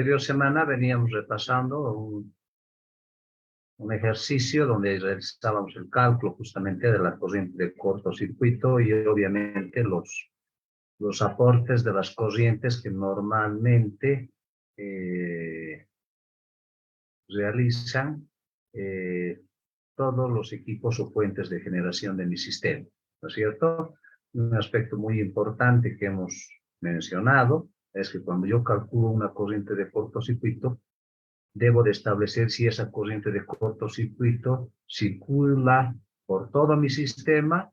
anterior semana veníamos repasando un ejercicio donde realizábamos el cálculo justamente de la corriente de cortocircuito y obviamente los aportes de las corrientes que normalmente realizan todos los equipos o fuentes de generación de mi sistema, ¿no es cierto? Un aspecto muy importante que hemos mencionado es que cuando yo calculo una corriente de cortocircuito, debo de establecer si esa corriente de cortocircuito circula por todo mi sistema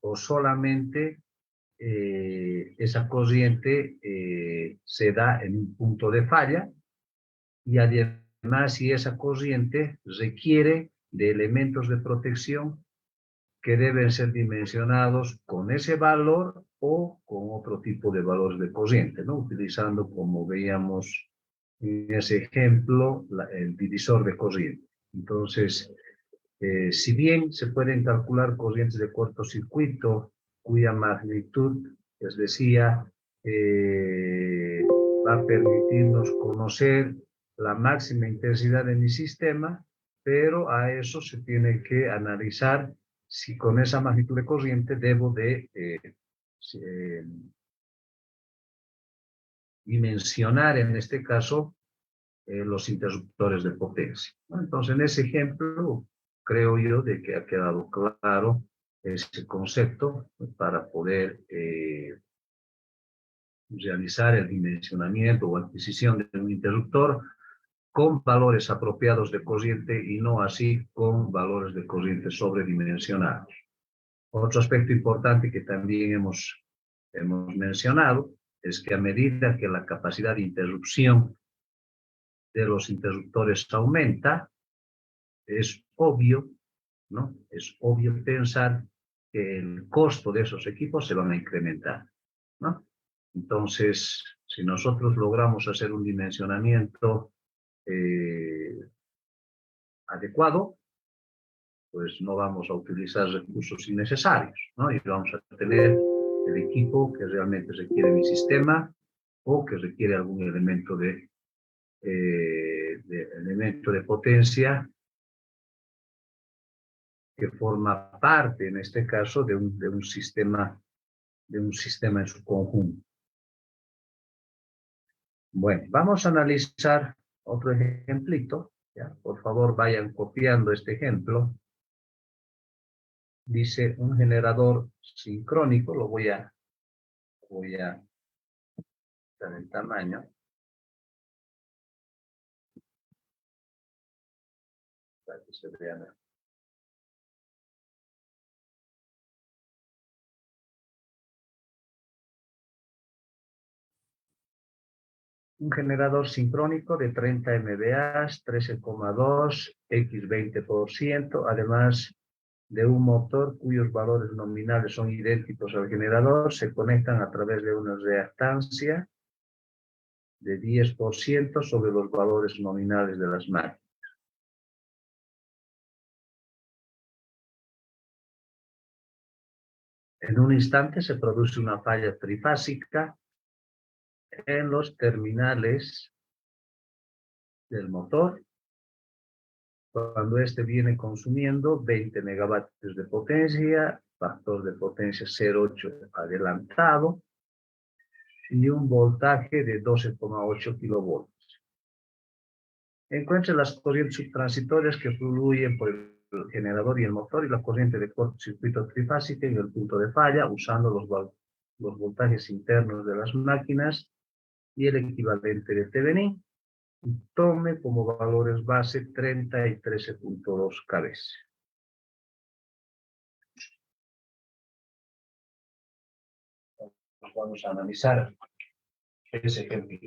o solamente esa corriente se da en un punto de falla y además si esa corriente requiere de elementos de protección que deben ser dimensionados con ese valor o con otro tipo de valores de corriente, ¿no? Utilizando, como veíamos en ese ejemplo, el divisor de corriente. Entonces, si bien se pueden calcular corrientes de cortocircuito cuya magnitud, les decía, va a permitirnos conocer la máxima intensidad de mi sistema, pero a eso se tiene que analizar si con esa magnitud de corriente debo de dimensionar, en este caso, los interruptores de potencia, ¿no? Entonces, en ese ejemplo, creo yo de que ha quedado claro ese concepto para poder realizar el dimensionamiento o adquisición de un interruptor con valores apropiados de corriente y no así con valores de corriente sobredimensionados. Otro aspecto importante que también hemos mencionado es que a medida que la capacidad de interrupción de los interruptores aumenta, es obvio, ¿no? Es obvio pensar que el costo de esos equipos se van a incrementar, ¿no? Entonces, si nosotros logramos hacer un dimensionamiento adecuado, pues no vamos a utilizar recursos innecesarios, ¿no? Y vamos a tener el equipo que realmente requiere mi sistema o que requiere algún elemento de potencia que forma parte, en este caso, de un sistema en su conjunto. Bueno, vamos a analizar otro ejemplito. ¿Ya? Por favor, vayan copiando este ejemplo. Dice un generador sincrónico, lo voy a dar el tamaño para que se vea mejor. Un generador sincrónico de 30 MVA, 13,2, X 20%, además de un motor cuyos valores nominales son idénticos al generador, se conectan a través de una reactancia de 10% sobre los valores nominales de las máquinas. En un instante se produce una falla trifásica en los terminales del motor, cuando este viene consumiendo 20 megavatios de potencia, factor de potencia 0,8 adelantado, y un voltaje de 12,8 kilovoltios. Encuentre las corrientes subtransitorias que fluyen por el generador y el motor y la corriente de cortocircuito trifásica en el punto de falla, usando los voltajes internos de las máquinas y el equivalente de Thevenin. Y tome como valores base 30 y 13,2 kV. Vamos a analizar ese ejemplo.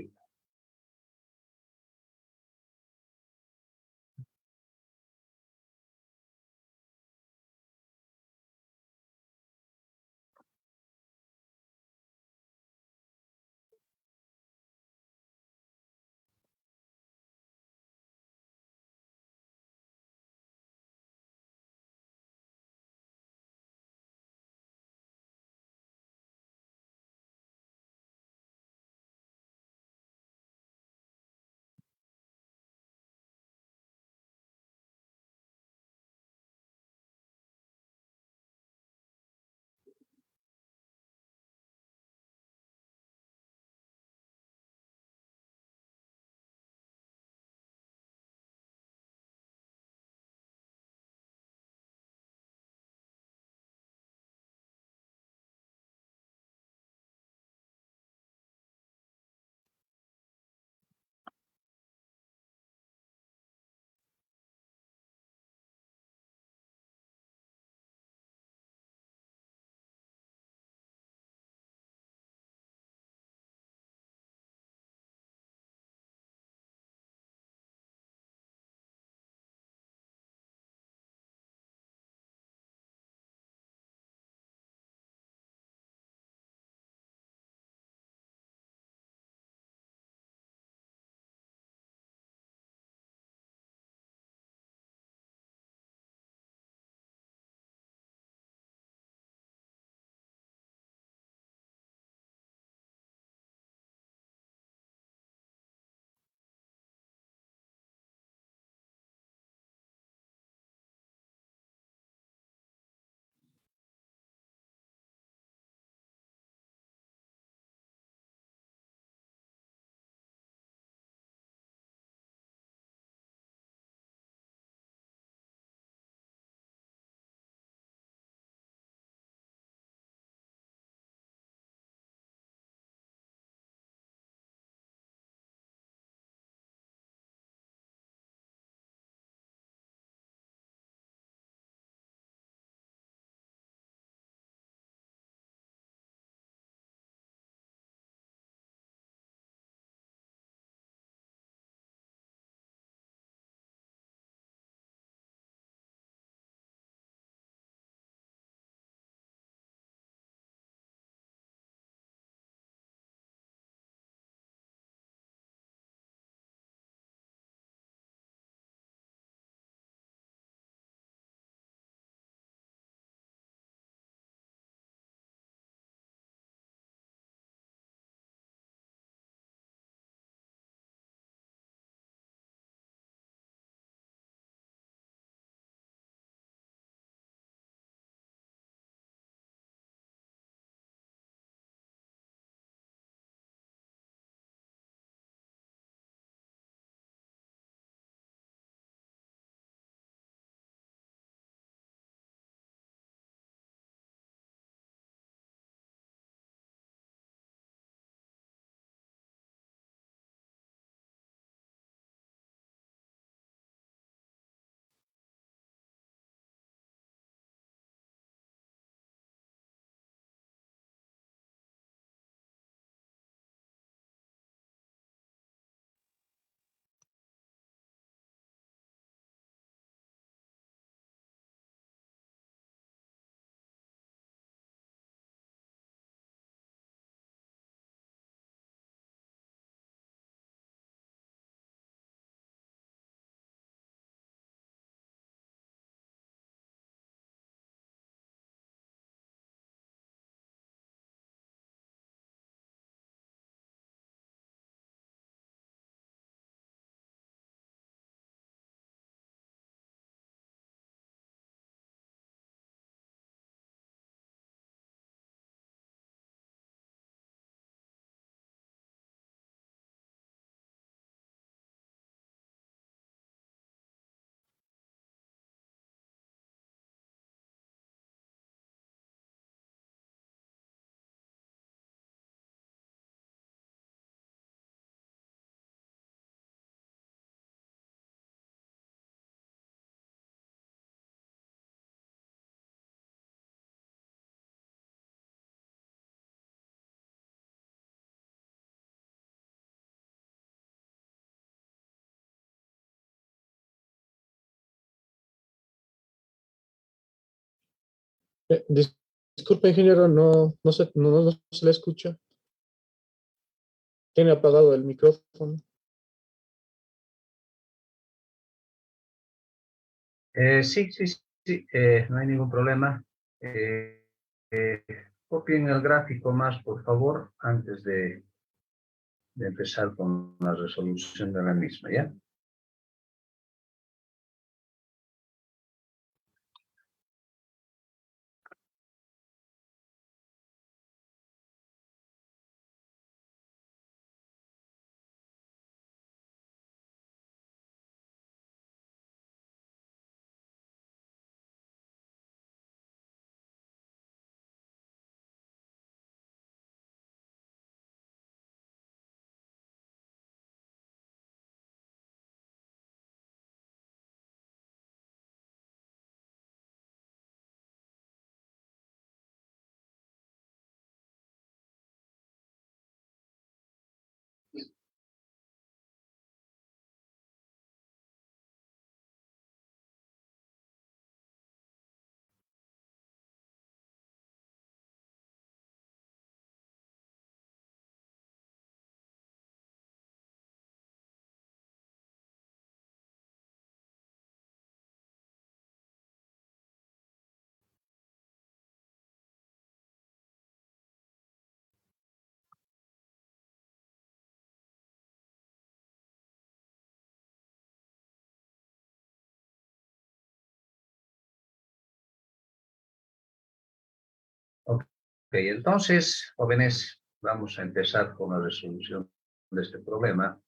Disculpe, ingeniero, no se le escucha. Tiene apagado el micrófono. Sí, sí, sí, no hay ningún problema. Eh, eh, Copien el gráfico más, por favor, antes de empezar con la resolución de la misma, ¿ya? Ok, entonces, jóvenes, vamos a empezar con la resolución de este problema.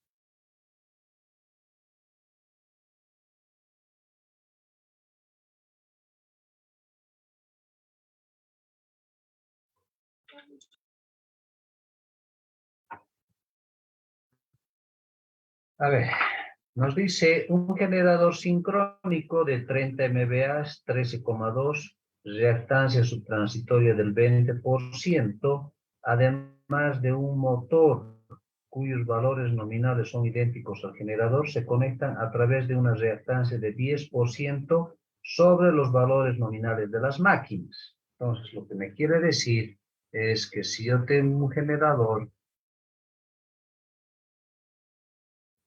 A ver, nos dice un generador sincrónico de 30 MVA, 13,2, reactancia subtransitoria del 20%, además de un motor cuyos valores nominales son idénticos al generador, se conectan a través de una reactancia de 10% sobre los valores nominales de las máquinas. Entonces, lo que me quiere decir es que si yo tengo un generador,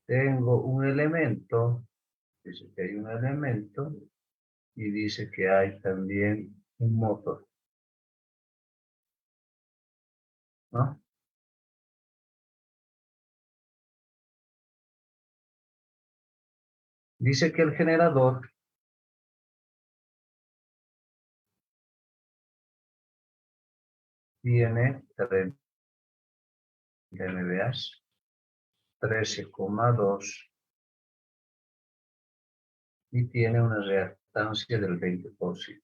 tengo un elemento, dice que hay un elemento y dice que hay también un motor, ¿no? Dice que el generador tiene 30 MVA, 13,2 y tiene una reactancia del 20%.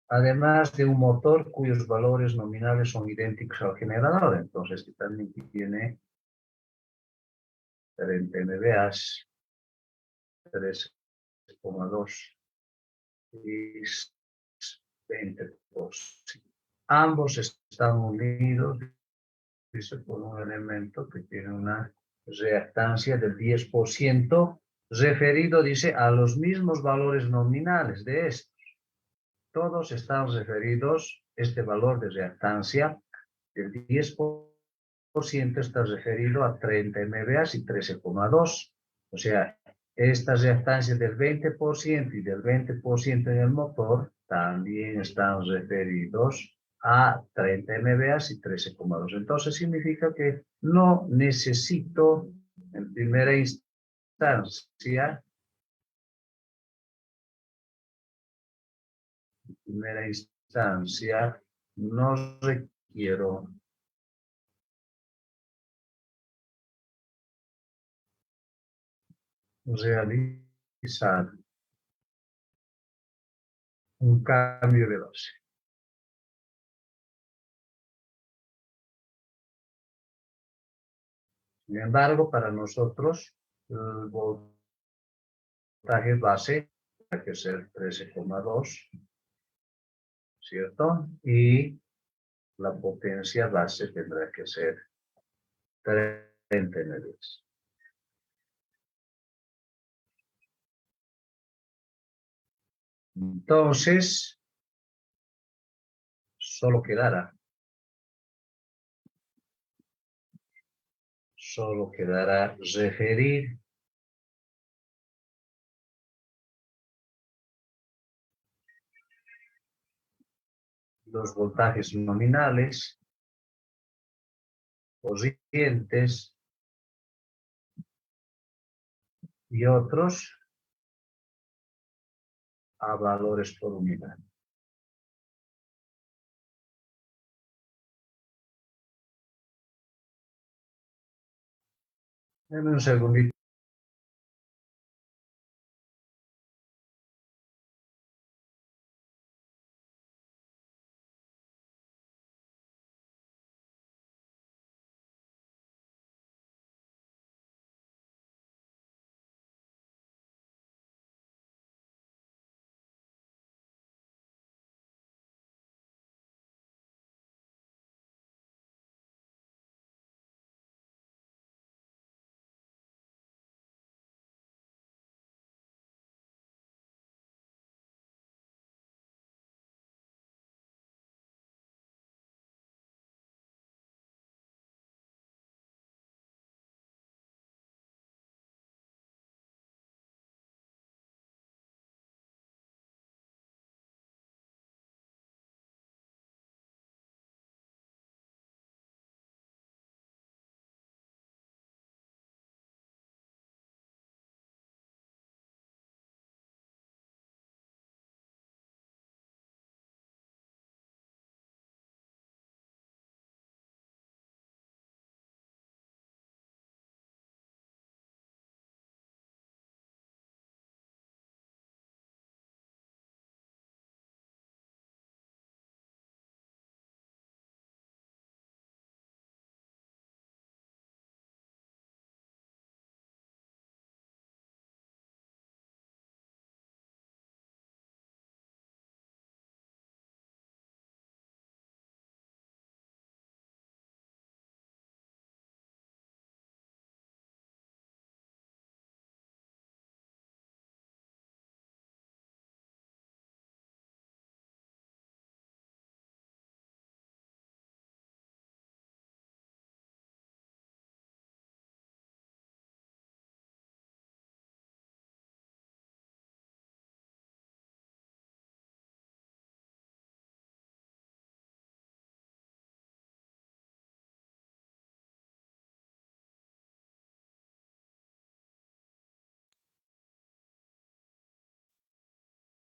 Además de un motor cuyos valores nominales son idénticos al generador, entonces que también tiene 30 MVA, 13,2 y 20%. Ambos están unidos, dice, por un elemento que tiene una reactancia del 10%, referido, dice, a los mismos valores nominales de estos. Todos están referidos, este valor de reactancia del 10% está referido a 30 MVA y 13,2. O sea, estas reactancias del 20% y del 20% en el motor también están referidos a 30 MVA y 13,2. Entonces significa que no necesito en primera instancia, no requiero realizar un cambio de base. Sin embargo, para nosotros, el voltaje base tendrá que ser 13,2, ¿cierto? Y la potencia base tendrá que ser 30 MV. Entonces, solo quedará referir los voltajes nominales corrientes y otros a valores por unidad. Deme un segundito.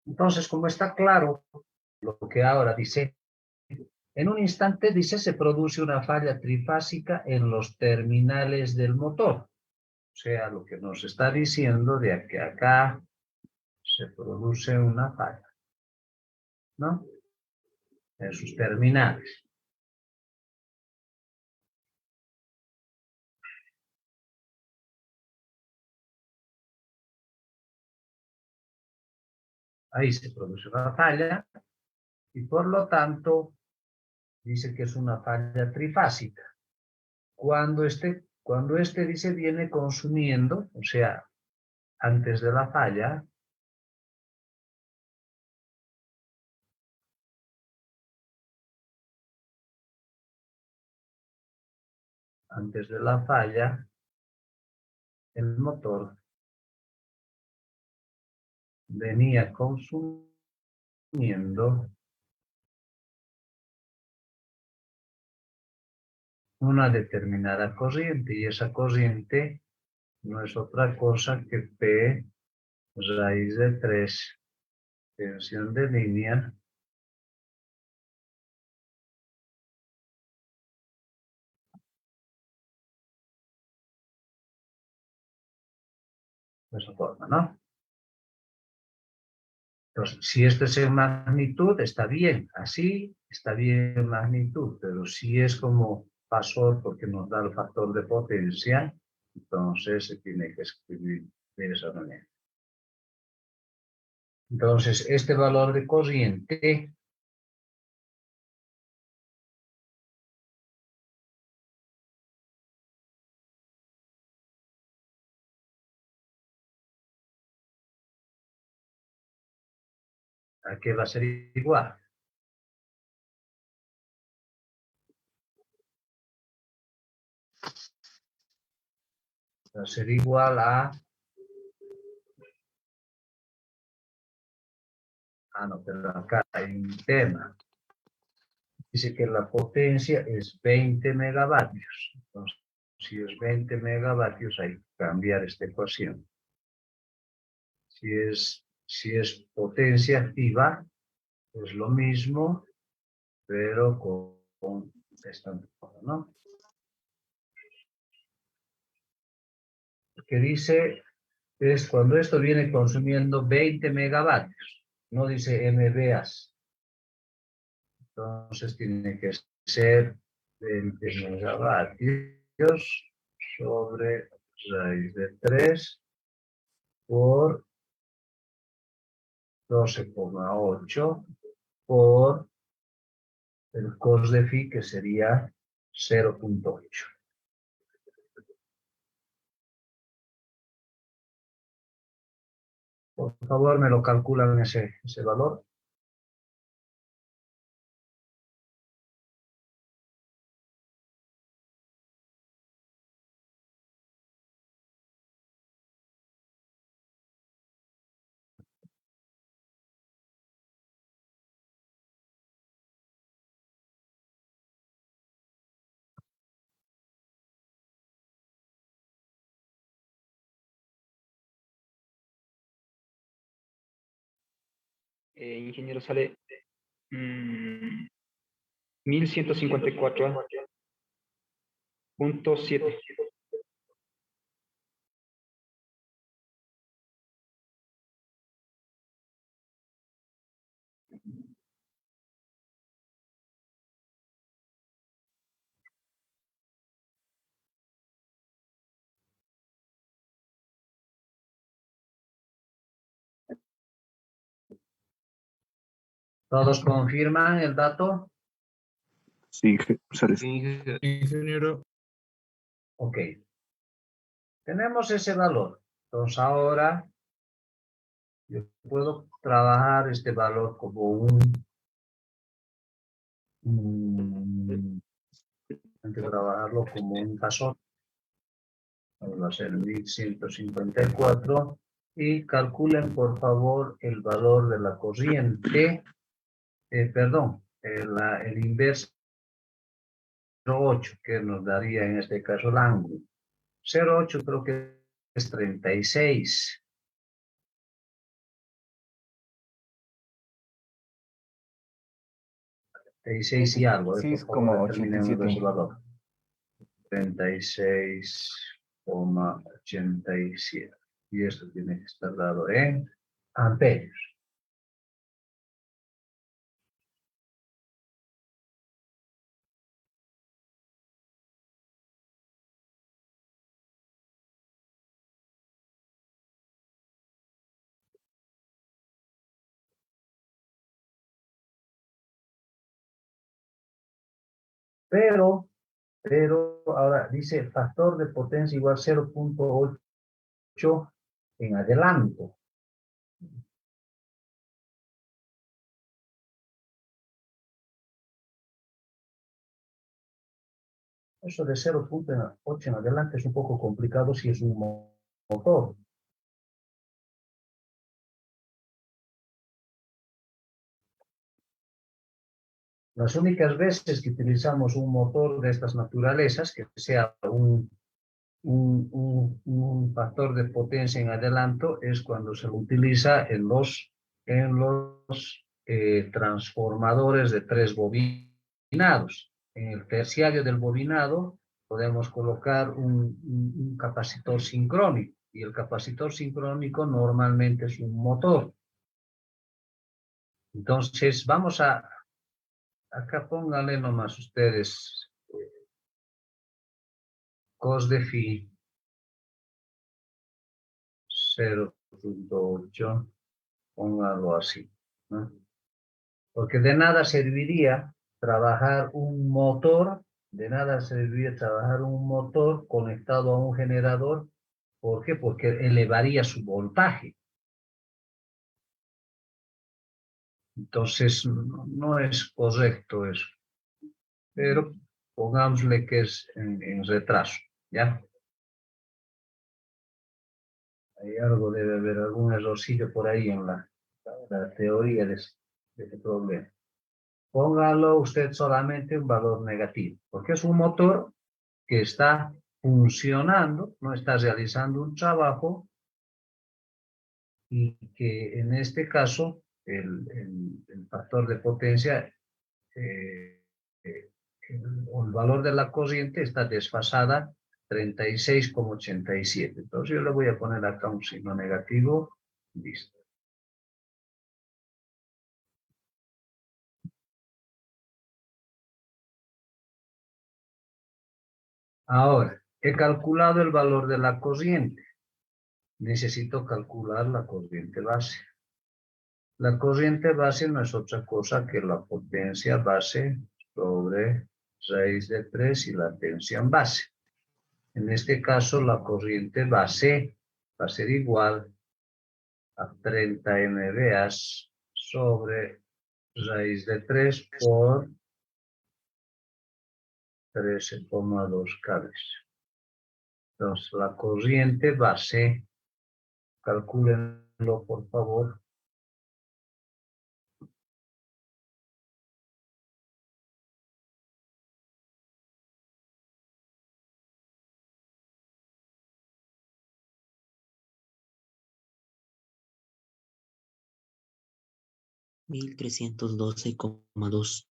Entonces, como está claro lo que ahora dice, en un instante dice se produce una falla trifásica en los terminales del motor. O sea, lo que nos está diciendo de que acá se produce una falla, ¿no? En sus terminales. Ahí se produce una falla y por lo tanto dice que es una falla trifásica. Cuando este dice viene consumiendo, o sea, antes de la falla, el motor venía consumiendo una determinada corriente y esa corriente no es otra cosa que P raíz de 3 tensión de línea de esa forma, ¿no? Entonces, si esto es en magnitud, está bien, así está bien en magnitud, pero si es como fasor porque nos da el factor de potencia, entonces se tiene que escribir de esa manera. Entonces, este valor de corriente ¿A qué va a ser igual? Va a ser igual a... no, pero acá hay un tema. Dice que la potencia es 20 megavatios. Entonces, si es 20 megavatios, hay que cambiar esta ecuación. Si es potencia activa, es lo mismo, pero con esta cosa, ¿no? Lo que dice es cuando esto viene consumiendo 20 megavatios, no dice MVAs. Entonces tiene que ser 20 megavatios sobre raíz de 3 por 12,8 por el cos de phi, que sería 0,8. Por favor, me lo calculan ese valor. Ingeniero, sale 1154.7. ¿Todos confirman el dato? Sí, sale. Ingeniero. Ok. Tenemos ese valor. Entonces ahora yo puedo trabajar este valor como hay que trabajarlo como un pasón. Va a ser 1154. Y calculen por favor el valor de la corriente, perdón, el inverso 0,8, que nos daría en este caso el ángulo. 0,8 creo que es 36. 36 y algo. Sí, es Por favor, como determinemos 87. ese valor. 36,87. Y esto tiene que estar dado en amperios. Pero ahora dice factor de potencia igual 0,8 en adelanto. Eso de 0,8 en adelante es un poco complicado si es un motor. Las únicas veces que utilizamos un motor de estas naturalezas, que sea un factor de potencia en adelanto, es cuando se lo utiliza en los transformadores de 3 bobinados. En el terciario del bobinado podemos colocar un capacitor sincrónico, y el capacitor sincrónico normalmente es un motor. Entonces vamos a, acá pónganle nomás ustedes cos de phi 0,8, pónganlo así, ¿no? Porque de nada serviría trabajar un motor, conectado a un generador. ¿Por qué? Porque elevaría su voltaje. Entonces, no es correcto eso. Pero pongámosle que es en retraso, ¿ya? Hay algo, debe haber algún errorcillo por ahí en la teoría de ese problema. Póngalo usted solamente un valor negativo, porque es un motor que está funcionando, no está realizando un trabajo y que en este caso el factor de potencia, el valor de la corriente está desfasada 36,87. Entonces yo le voy a poner acá un signo negativo, listo. Ahora, he calculado el valor de la corriente. Necesito calcular la corriente base. La corriente base no es otra cosa que la potencia base sobre raíz de 3 y la tensión base. En este caso, la corriente base va a ser igual a 30 MVA sobre raíz de 3 por 13,2 cables. Entonces, la corriente base, calcúlenlo por favor. $1,312,2.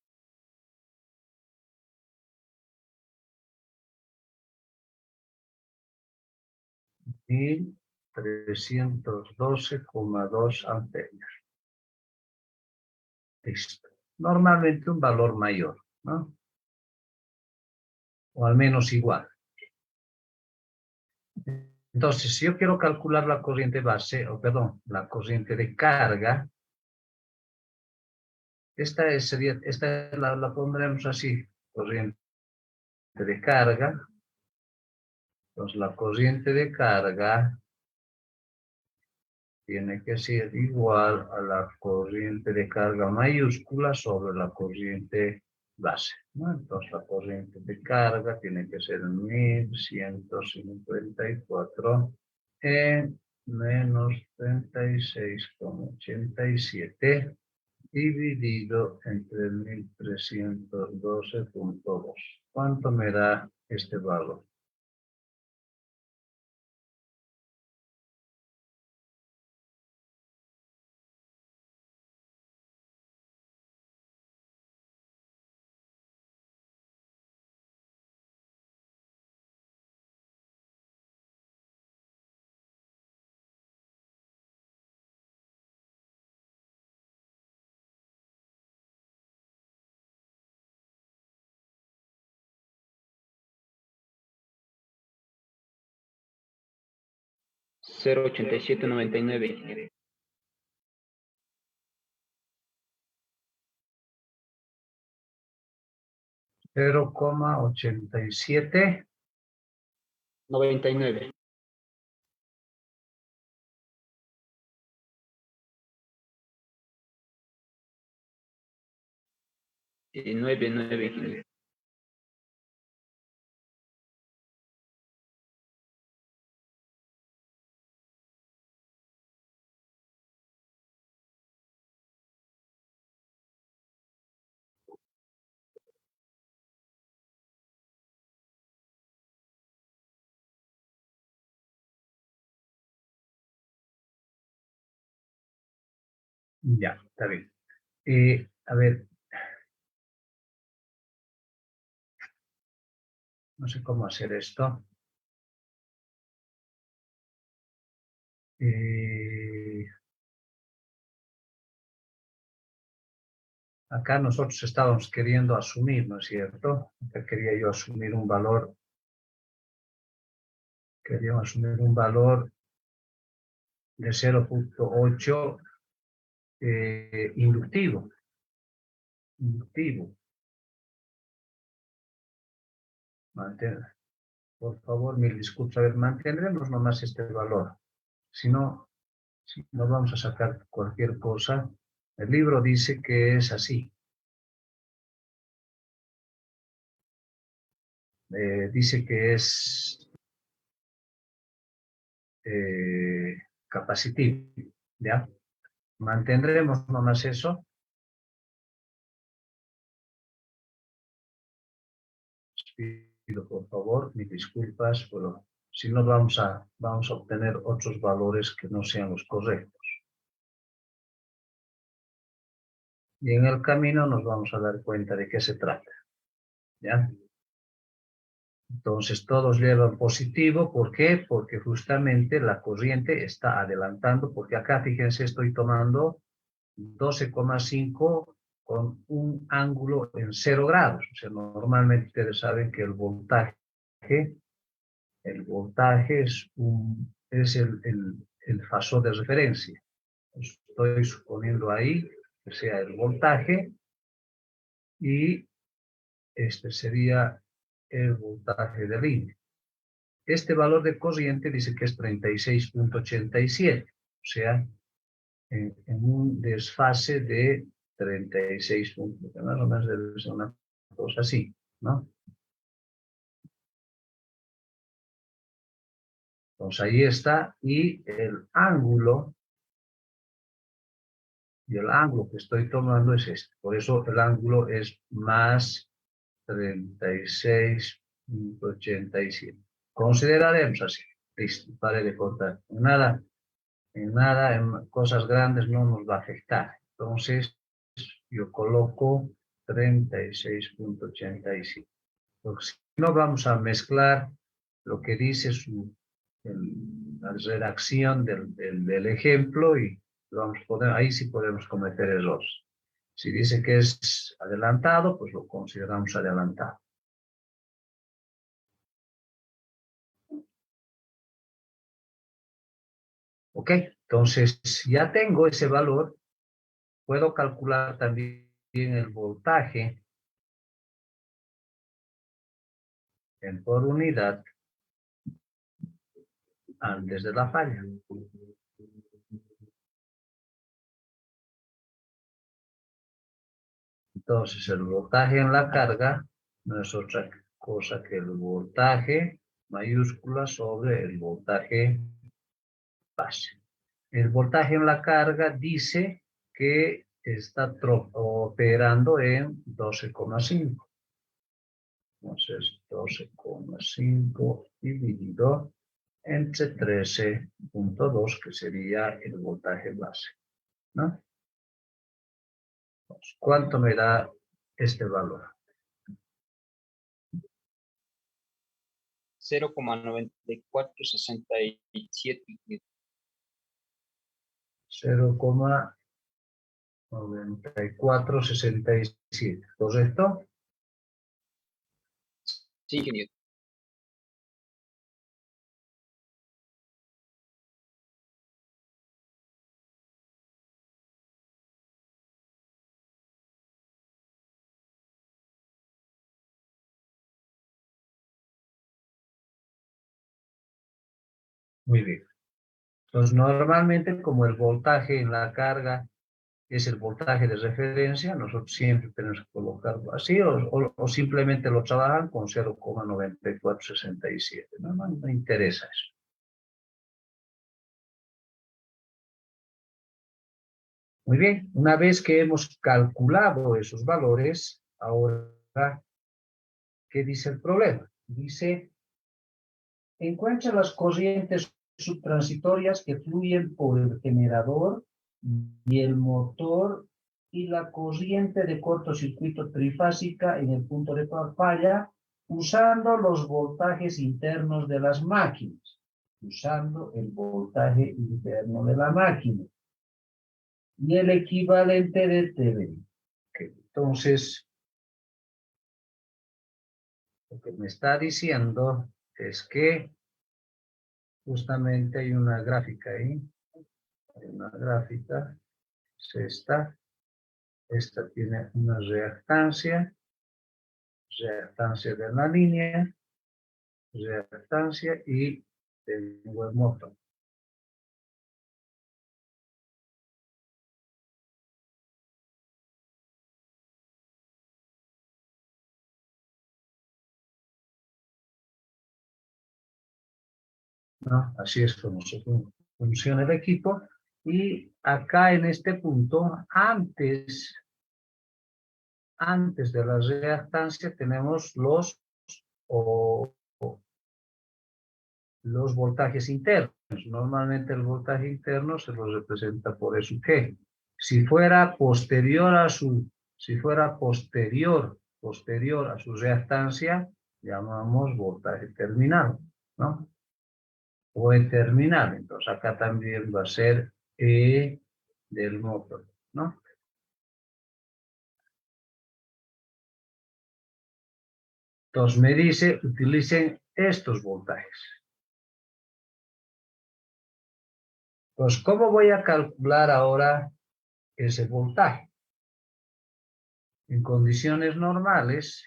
1,312,2 amperios. Listo. Normalmente un valor mayor, ¿no? O al menos igual. Entonces, si yo quiero calcular la corriente base, o perdón, la corriente de carga, esta la pondremos así, corriente de carga. Entonces, la corriente de carga tiene que ser igual a la corriente de carga mayúscula sobre la corriente base, ¿no? Entonces, la corriente de carga tiene que ser 1154 en menos 36,87 dividido entre 1312,2. ¿Cuánto me da este valor? $0,8799. 0,87. 99. Y 99. Ya, está bien. A ver, no sé cómo hacer esto. Acá nosotros estábamos queriendo asumir, ¿no es cierto? Acá quería yo asumir un valor. Quería asumir un valor de 0,8 inductivo. Por favor, mil disculpas. A ver, mantendremos nomás este valor. Si no vamos a sacar cualquier cosa. El libro dice que es así. Dice que es capacitivo, ¿ya? Mantendremos nomás eso. Pido por favor mis disculpas, pero si no vamos a obtener otros valores que no sean los correctos. Y en el camino nos vamos a dar cuenta de qué se trata, ¿ya? Entonces todos llevan positivo, ¿por qué? Porque justamente la corriente está adelantando, porque acá fíjense estoy tomando 12,5 con un ángulo en 0 grados. O sea, normalmente ustedes saben que el voltaje es el fasor de referencia. Estoy suponiendo ahí que sea el voltaje y este sería el voltaje de línea. Este valor de corriente dice que es 36,87, o sea, en un desfase de 36 puntos, más o menos debe ser una cosa así, ¿no? Entonces ahí está, y el ángulo que estoy tomando es este, por eso el ángulo es más 36,87. Consideraremos así, listo, pare de cortar. En cosas grandes no nos va a afectar. Entonces, yo coloco 36,87. Porque si no vamos a mezclar lo que dice la redacción del ejemplo y ahí sí podemos cometer errores. Si dice que es adelantado, pues lo consideramos adelantado. ¿Ok? Entonces, ya tengo ese valor, puedo calcular también el voltaje en por unidad antes de la falla. Entonces, el voltaje en la carga no es otra cosa que el voltaje mayúscula sobre el voltaje base. El voltaje en la carga dice que está operando en 12,5. Entonces, 12,5 dividido entre 13,2, que sería el voltaje base, ¿no? ¿Cuánto me da este valor? 0,9467. 0,9467, ¿correcto? Sí, ingeniero. Muy bien. Entonces, normalmente, como el voltaje en la carga es el voltaje de referencia, nosotros siempre tenemos que colocarlo así, o simplemente lo trabajan con 0,9467. No interesa eso. Muy bien, una vez que hemos calculado esos valores, ahora, ¿qué dice el problema? Dice, encuentra las corrientes subtransitorias que fluyen por el generador y el motor y la corriente de cortocircuito trifásica en el punto de falla usando los voltajes internos de las máquinas, usando el voltaje interno de la máquina y el equivalente de TV. Okay. Entonces, lo que me está diciendo es que justamente hay una gráfica ahí, hay una gráfica, es esta tiene una reactancia de la línea, reactancia y tengo el motor. ¿no? Así es como funciona el equipo. Y acá en este punto, antes de la reactancia tenemos los voltajes internos. Normalmente el voltaje interno se lo representa por E sub G. Si fuera posterior a su reactancia, llamamos voltaje terminal, ¿no? O E terminal. Entonces acá también va a ser E del motor, ¿no? Entonces me dice, utilicen estos voltajes. Pues, ¿cómo voy a calcular ahora ese voltaje? En condiciones normales,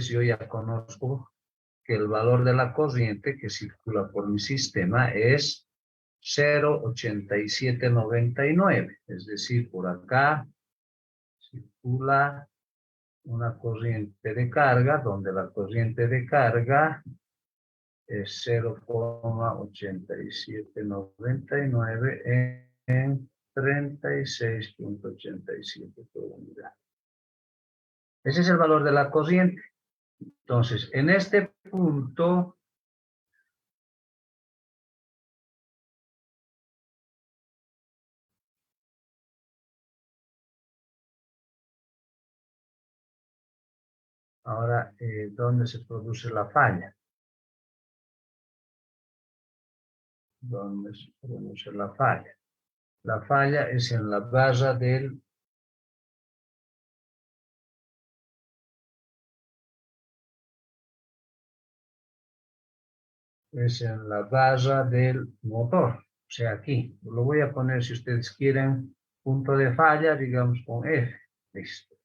yo ya conozco que el valor de la corriente que circula por mi sistema es 0,8799. Es decir, por acá circula una corriente de carga, donde la corriente de carga es 0,8799 en 36,87 por unidad. Ese es el valor de la corriente. Entonces, en este punto, ahora, ¿dónde se produce la falla? ¿Dónde se produce la falla? La falla es en la barra del motor. O sea, aquí. Lo voy a poner, si ustedes quieren, punto de falla, digamos, con F. Listo.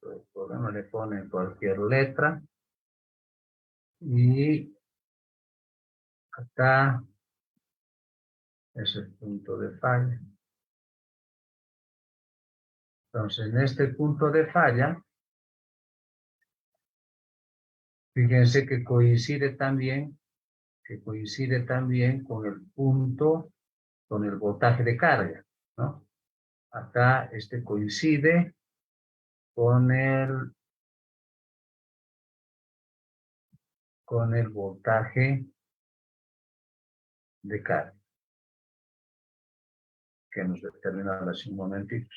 El programa le pone cualquier letra. Y acá es el punto de falla. Entonces, en este punto de falla, fíjense que coincide también con el punto, con el voltaje de carga, ¿no? Acá coincide con el voltaje de carga, que hemos determinado hace un momentito.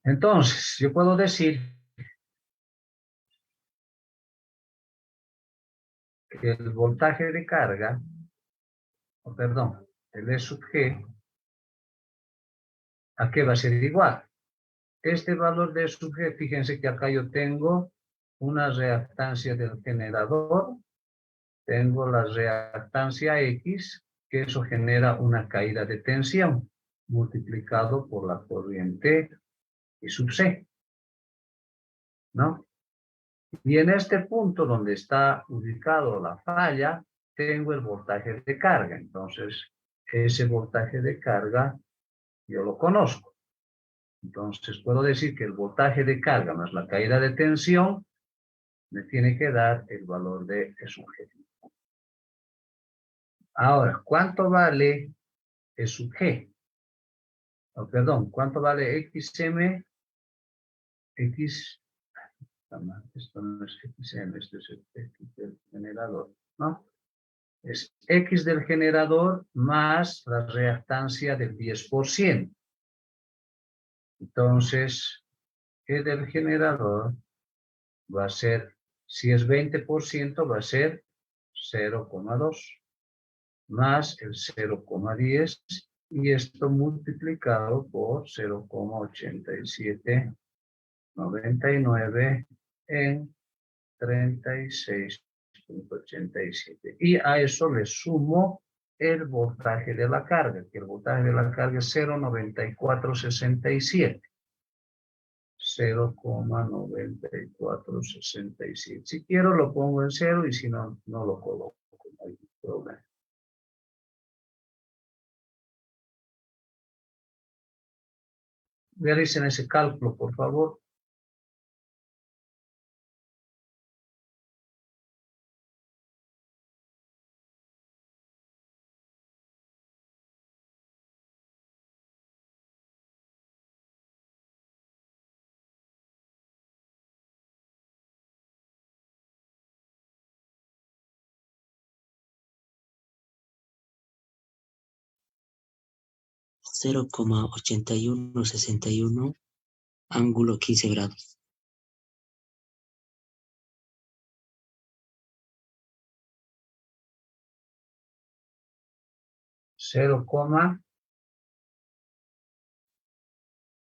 Entonces, yo puedo decir que el voltaje de carga, el E sub G, ¿a qué va a ser igual? Este valor de E sub G, fíjense que acá yo tengo una reactancia del generador, tengo la reactancia X, que eso genera una caída de tensión, multiplicado por la corriente E sub C, ¿no? Y en este punto donde está ubicado la falla, tengo el voltaje de carga. Entonces, ese voltaje de carga yo lo conozco. Entonces, puedo decir que el voltaje de carga más la caída de tensión me tiene que dar el valor de E sub G. Ahora, ¿cuánto vale E sub G? Oh, perdón, ¿cuánto vale XM? Esto no es XM, esto es el X del generador, ¿no? Es X del generador más la reactancia del 10%. Entonces, E del generador va a ser, si es 20%, va a ser 0,2 más el 0,10 y esto multiplicado por 0,8799 en 36,87. Y a eso le sumo el voltaje de la carga, que el voltaje de la carga es 0,9467. 0,9467. Si quiero lo pongo en 0 y si no, no lo coloco. No hay problema. Realicen ese cálculo, por favor. Cero coma 8161, ángulo 15 grados.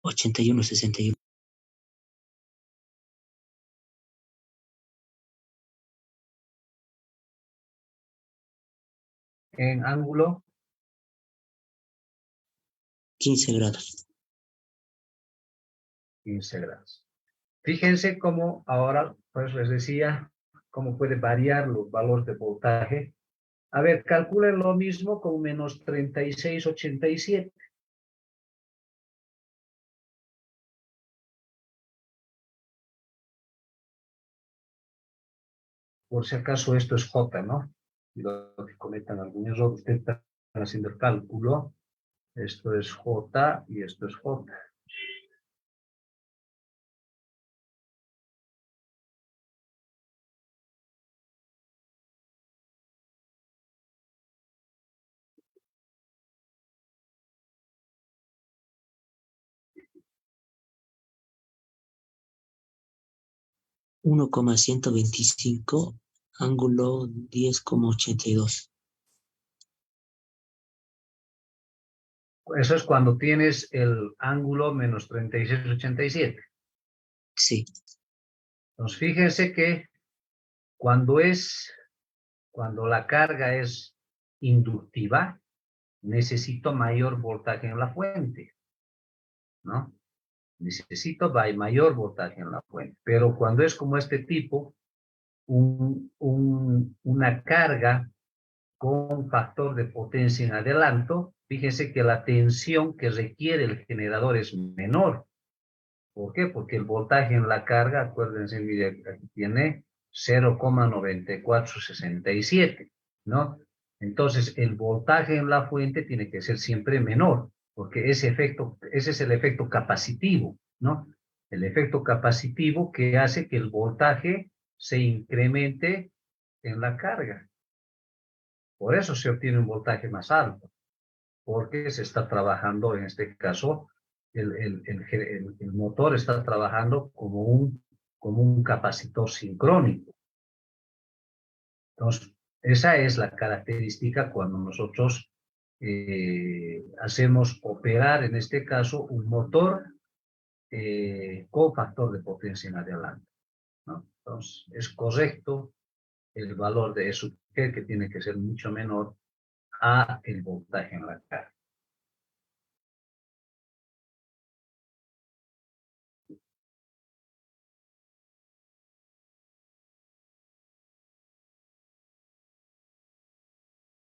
8161. En ángulo 15 grados. 15 grados. Fíjense cómo ahora, pues les decía, cómo puede variar los valores de voltaje. A ver, calculen lo mismo con menos 3687. Por si acaso esto es J, ¿no? Y lo que cometan algún error, ustedes están haciendo el cálculo. Esto es J y esto es J. Uno coma 125, ángulo 10,82. Eso es cuando tienes el ángulo menos 3687. Sí, Entonces, fíjense que cuando la carga es inductiva, necesito mayor voltaje en la fuente, ¿no? Necesito mayor voltaje en la fuente. Pero cuando es como este tipo, una carga con factor de potencia en adelanto, fíjense que la tensión que requiere el generador es menor. ¿Por qué? Porque el voltaje en la carga, acuérdense, mire, aquí tiene 0,9467, ¿no? Entonces, el voltaje en la fuente tiene que ser siempre menor, porque ese es el efecto capacitivo, ¿no? El efecto capacitivo que hace que el voltaje se incremente en la carga. Por eso se obtiene un voltaje más alto, porque se está trabajando, en este caso, el motor está trabajando como un capacitor sincrónico. Entonces, esa es la característica cuando nosotros hacemos operar, en este caso, un motor con factor de potencia en adelante, ¿no? Entonces, es correcto el valor de eso, que tiene que ser mucho menor a el voltaje en la carga.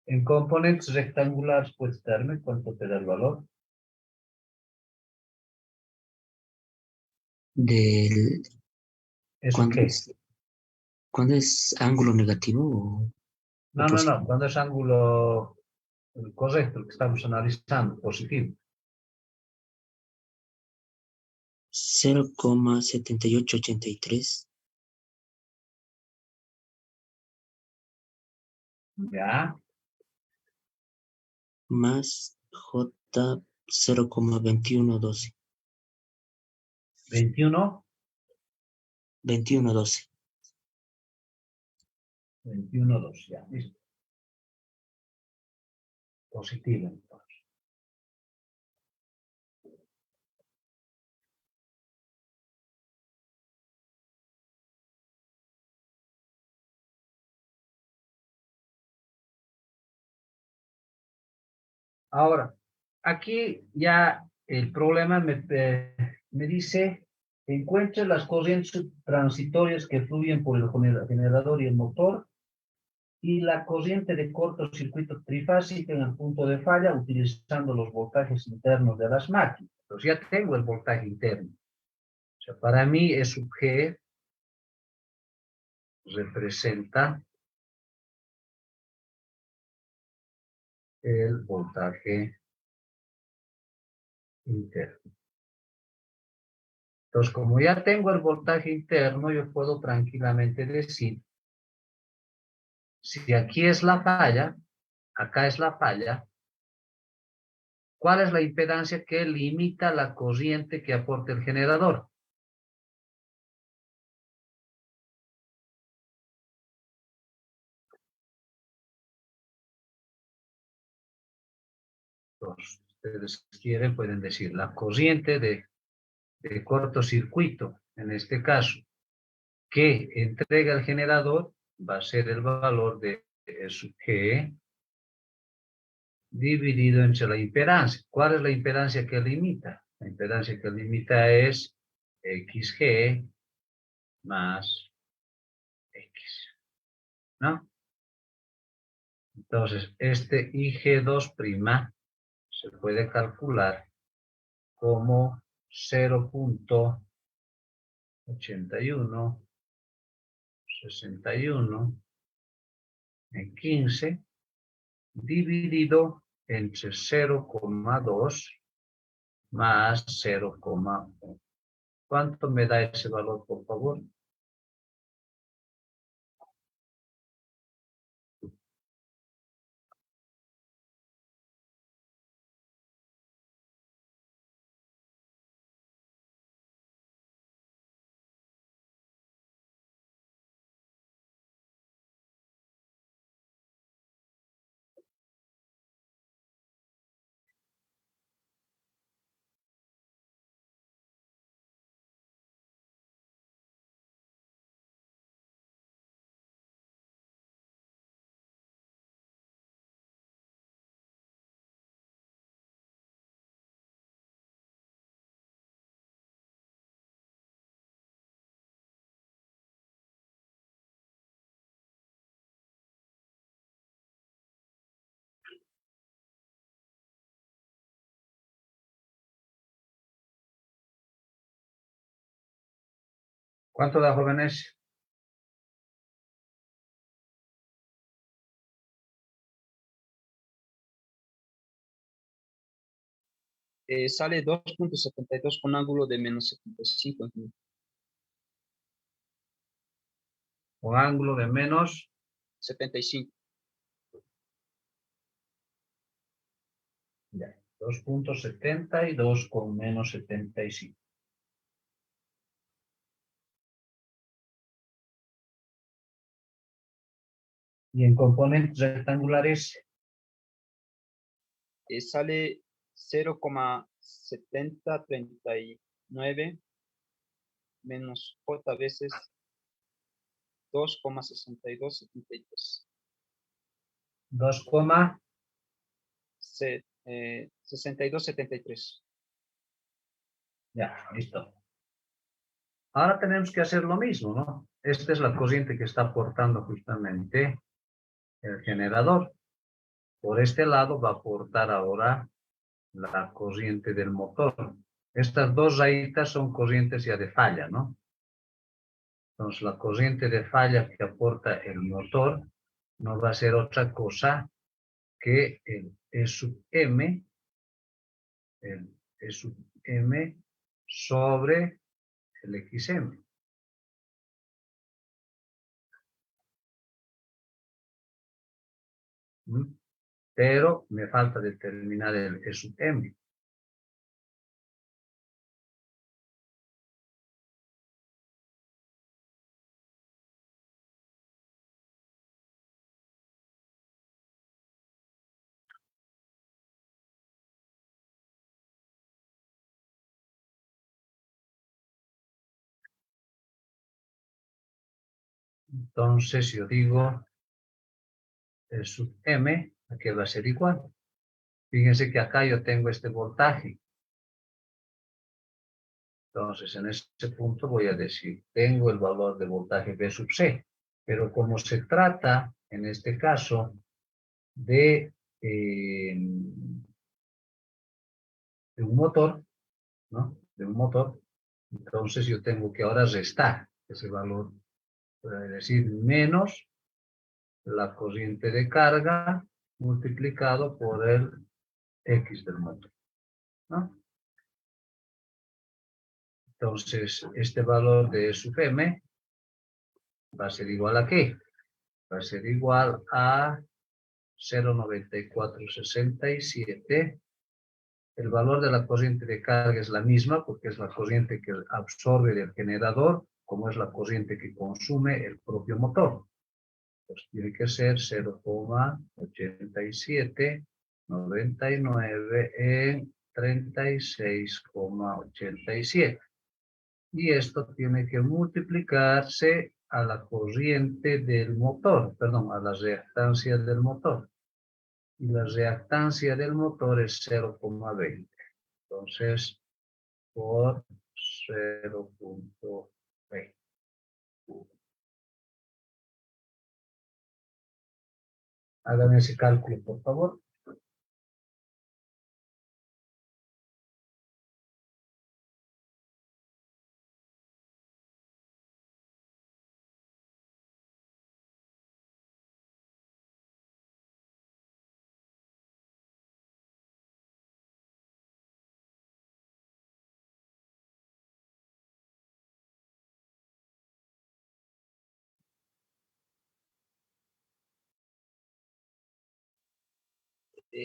En componentes rectangulares, ¿puedes darme cuánto te da el valor? del, ¿Eso ¿cuándo qué? cuándo es ángulo negativo o No, positivo? cuando es ángulo correcto, el que estamos analizando, positivo. 0,7883 Ya, más J 0,2112. 21, 2112. 21, 2, ya, listo. Positivo, entonces. Ahora, aquí ya el problema me dice, encuentre las corrientes transitorias que fluyen por el generador y el motor y la corriente de cortocircuito trifásico en el punto de falla utilizando los voltajes internos de las máquinas. Entonces ya tengo el voltaje interno. O sea, para mí E sub G representa el voltaje interno. Entonces, como ya tengo el voltaje interno, yo puedo tranquilamente decir, si aquí es la falla, acá es la falla, ¿cuál es la impedancia que limita la corriente que aporta el generador? Entonces, ustedes quieren, pueden decir la corriente de cortocircuito, en este caso, que entrega el generador, va a ser el valor de E sub G dividido entre la impedancia. ¿Cuál es la impedancia que limita? La impedancia que limita es XG más X, ¿no? Entonces, este IG2' se puede calcular como 0.8161 en 15 dividido entre 0,2 más 0,1. ¿Cuánto me da ese valor, por favor? ¿Cuánto da, jóvenes? Sale 2.72 con ángulo de menos 75, ingeniero. Un ángulo de menos 75. ya, 2.72 con menos 75. Y en componentes rectangulares, Sale 0,7039 menos J veces 2,6273. 2, 6273. ya, listo. Ahora tenemos que hacer lo mismo, ¿no? Esta es la corriente que está aportando justamente el generador. Por este lado va a aportar ahora la corriente del motor. Estas dos rayitas son corrientes ya de falla, ¿no? Entonces la corriente de falla que aporta el motor no va a ser otra cosa que el E sub M, el E sub M sobre el XM. Pero me falta determinar el E sub M. Entonces yo digo E sub M, aquí va a ser igual. Fíjense que acá yo tengo este voltaje. Entonces en este punto voy a decir, tengo el valor de voltaje V sub C. Pero como se trata en este caso, de un motor, ¿no? De un motor. Entonces yo tengo que ahora restar ese valor, es decir, menos la corriente de carga multiplicado por el X del motor, ¿no? Entonces, este valor de sub m va a ser igual a ¿qué? Va a ser igual a 0,9467. El valor de la corriente de carga es la misma porque es la corriente que absorbe del generador, como es la corriente que consume el propio motor. Pues tiene que ser 0,8799 en 36,87. Y esto tiene que multiplicarse a la corriente del motor, perdón, a la reactancia del motor. Y la reactancia del motor es 0,20. Entonces, por 0,20. Hagan ese cálculo, por favor.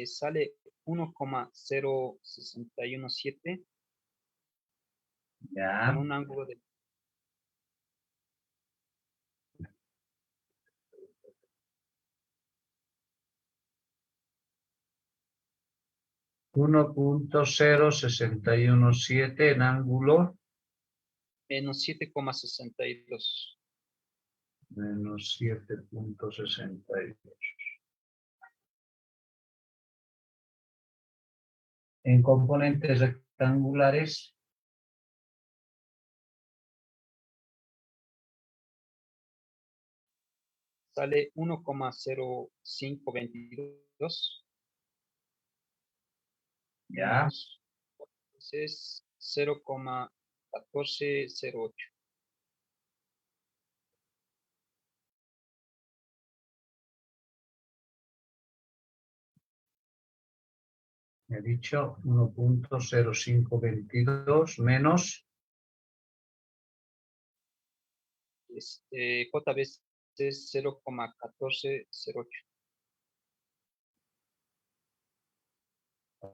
Sale 1,0617 Ya. con un ángulo de 1,0617 en ángulo menos 7,62. menos 7,62. En componentes rectangulares, Sale 1,0522. ya. Es 0,1408. He dicho 1,0522 menos JB es 0,1408.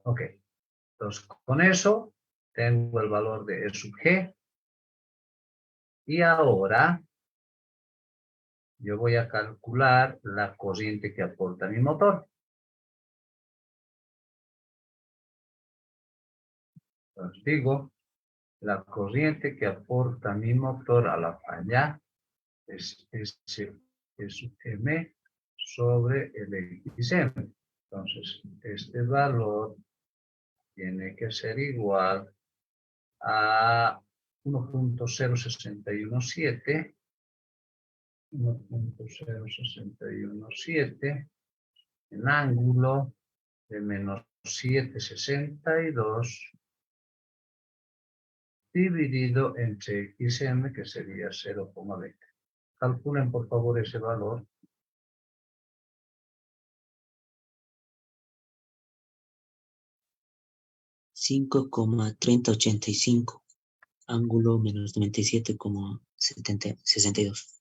Ok. Entonces, con eso tengo el valor de E sub G. Y ahora yo voy a calcular la corriente que aporta mi motor. Entonces digo, la corriente que aporta mi motor a la falla es sub M sobre el XM. Entonces, este valor tiene que ser igual a 1,0617 en ángulo de menos 7,62 dividido entre XM, que sería 0,20. Calculen, por favor, ese valor. $5,3085, ángulo menos 97,62.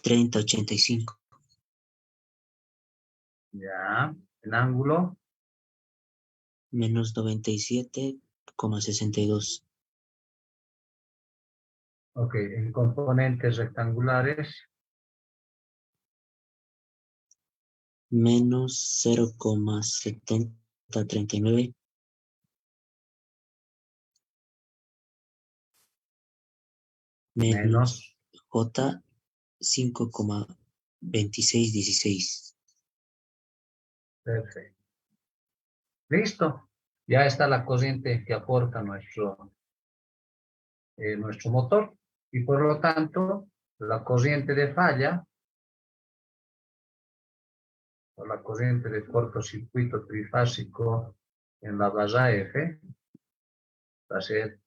3085, Ya, el ángulo menos 97,62. ok, en componentes rectangulares, Menos 0,7039. Menos menos, J 5,2616. perfecto. Listo, ya está la corriente que aporta nuestro motor. Y por lo tanto, la corriente de falla, o la corriente de cortocircuito trifásico en la base F, va a ser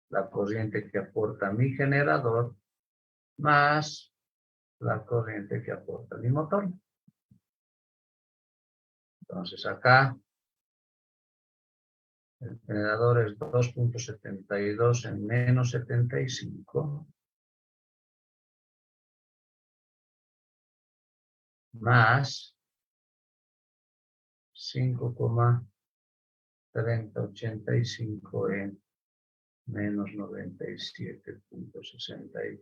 la corriente que aporta mi generador más la corriente que aporta mi motor. Entonces acá el generador es 2.72 en menos 75 más 5,3085 en menos 97.62.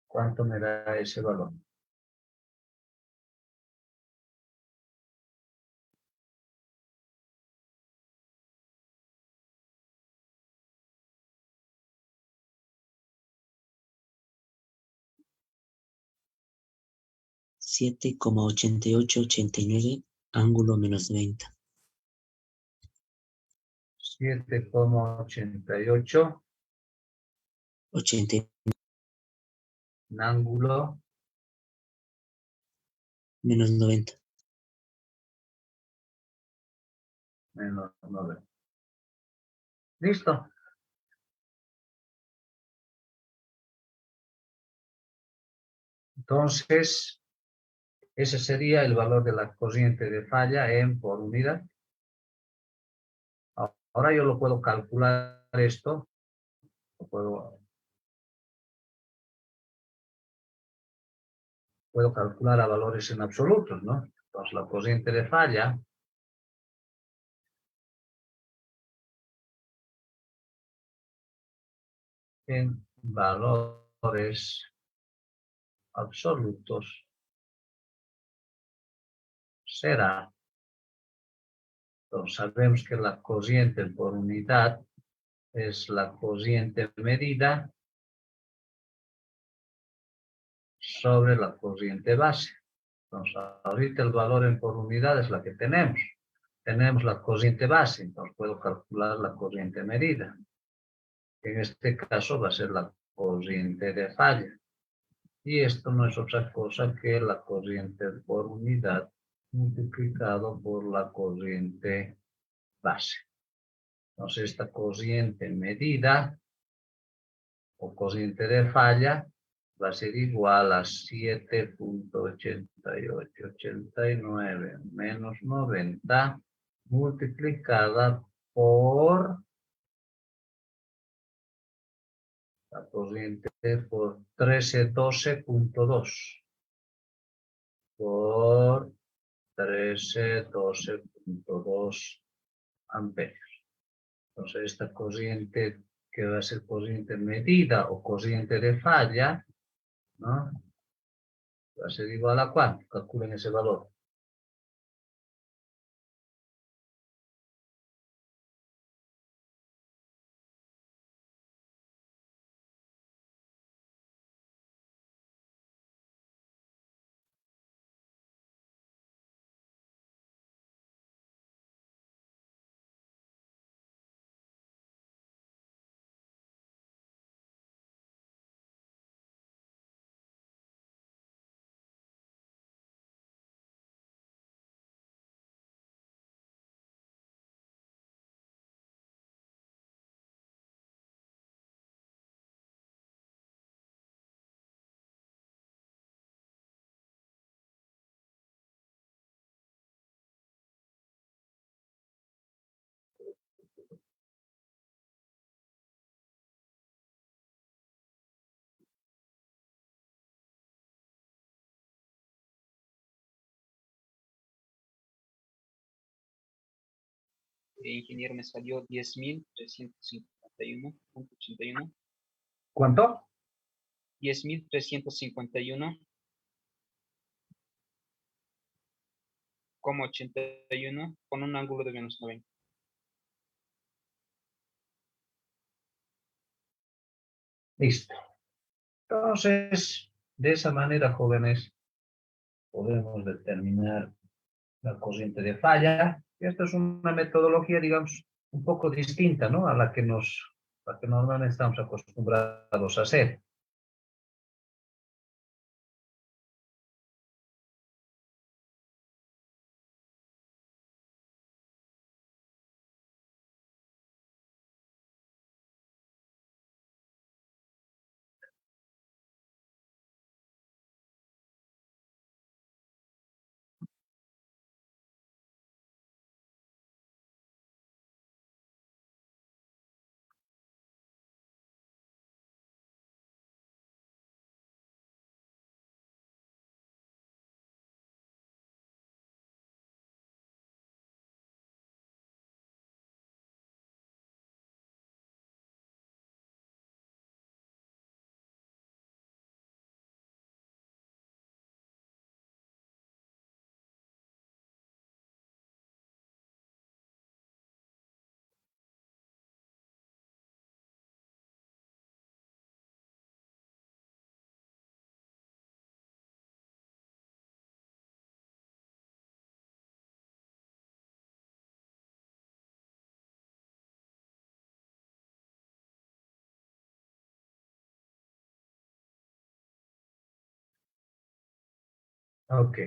¿Cuánto me da ese valor? $7,8889, ángulo menos 90. 7,88 80 en ángulo menos 90. menos 9. ¿Listo? Entonces, ese sería el valor de la corriente de falla en por unidad. Ahora yo lo puedo calcular esto, puedo calcular a valores en absolutos, ¿no? Entonces la corriente de falla en valores absolutos será, entonces sabemos que la corriente por unidad es la corriente medida sobre la corriente base. Entonces ahorita el valor en por unidad es la que tenemos. Tenemos la corriente base, entonces puedo calcular la corriente medida. En este caso va a ser la corriente de falla. Y esto no es otra cosa que la corriente por unidad multiplicado por la corriente base. Entonces esta corriente medida o corriente de falla va a ser igual a 7.8889 menos 90 multiplicada por la corriente por 1312.2 por 1312.2 amperios. Entonces esta corriente que va a ser corriente medida o corriente de falla, ¿no? Va a ser igual a ¿cuánto? Calculen ese valor. Ingeniero, me salió 10.351.81. ¿Cuánto? 10.351,81 con un ángulo de menos 90. Listo. Entonces, de esa manera, jóvenes, podemos determinar la corriente de falla. Esto es una metodología, digamos, un poco distinta, ¿no? A la que nos lo que normalmente estamos acostumbrados a hacer. Ok.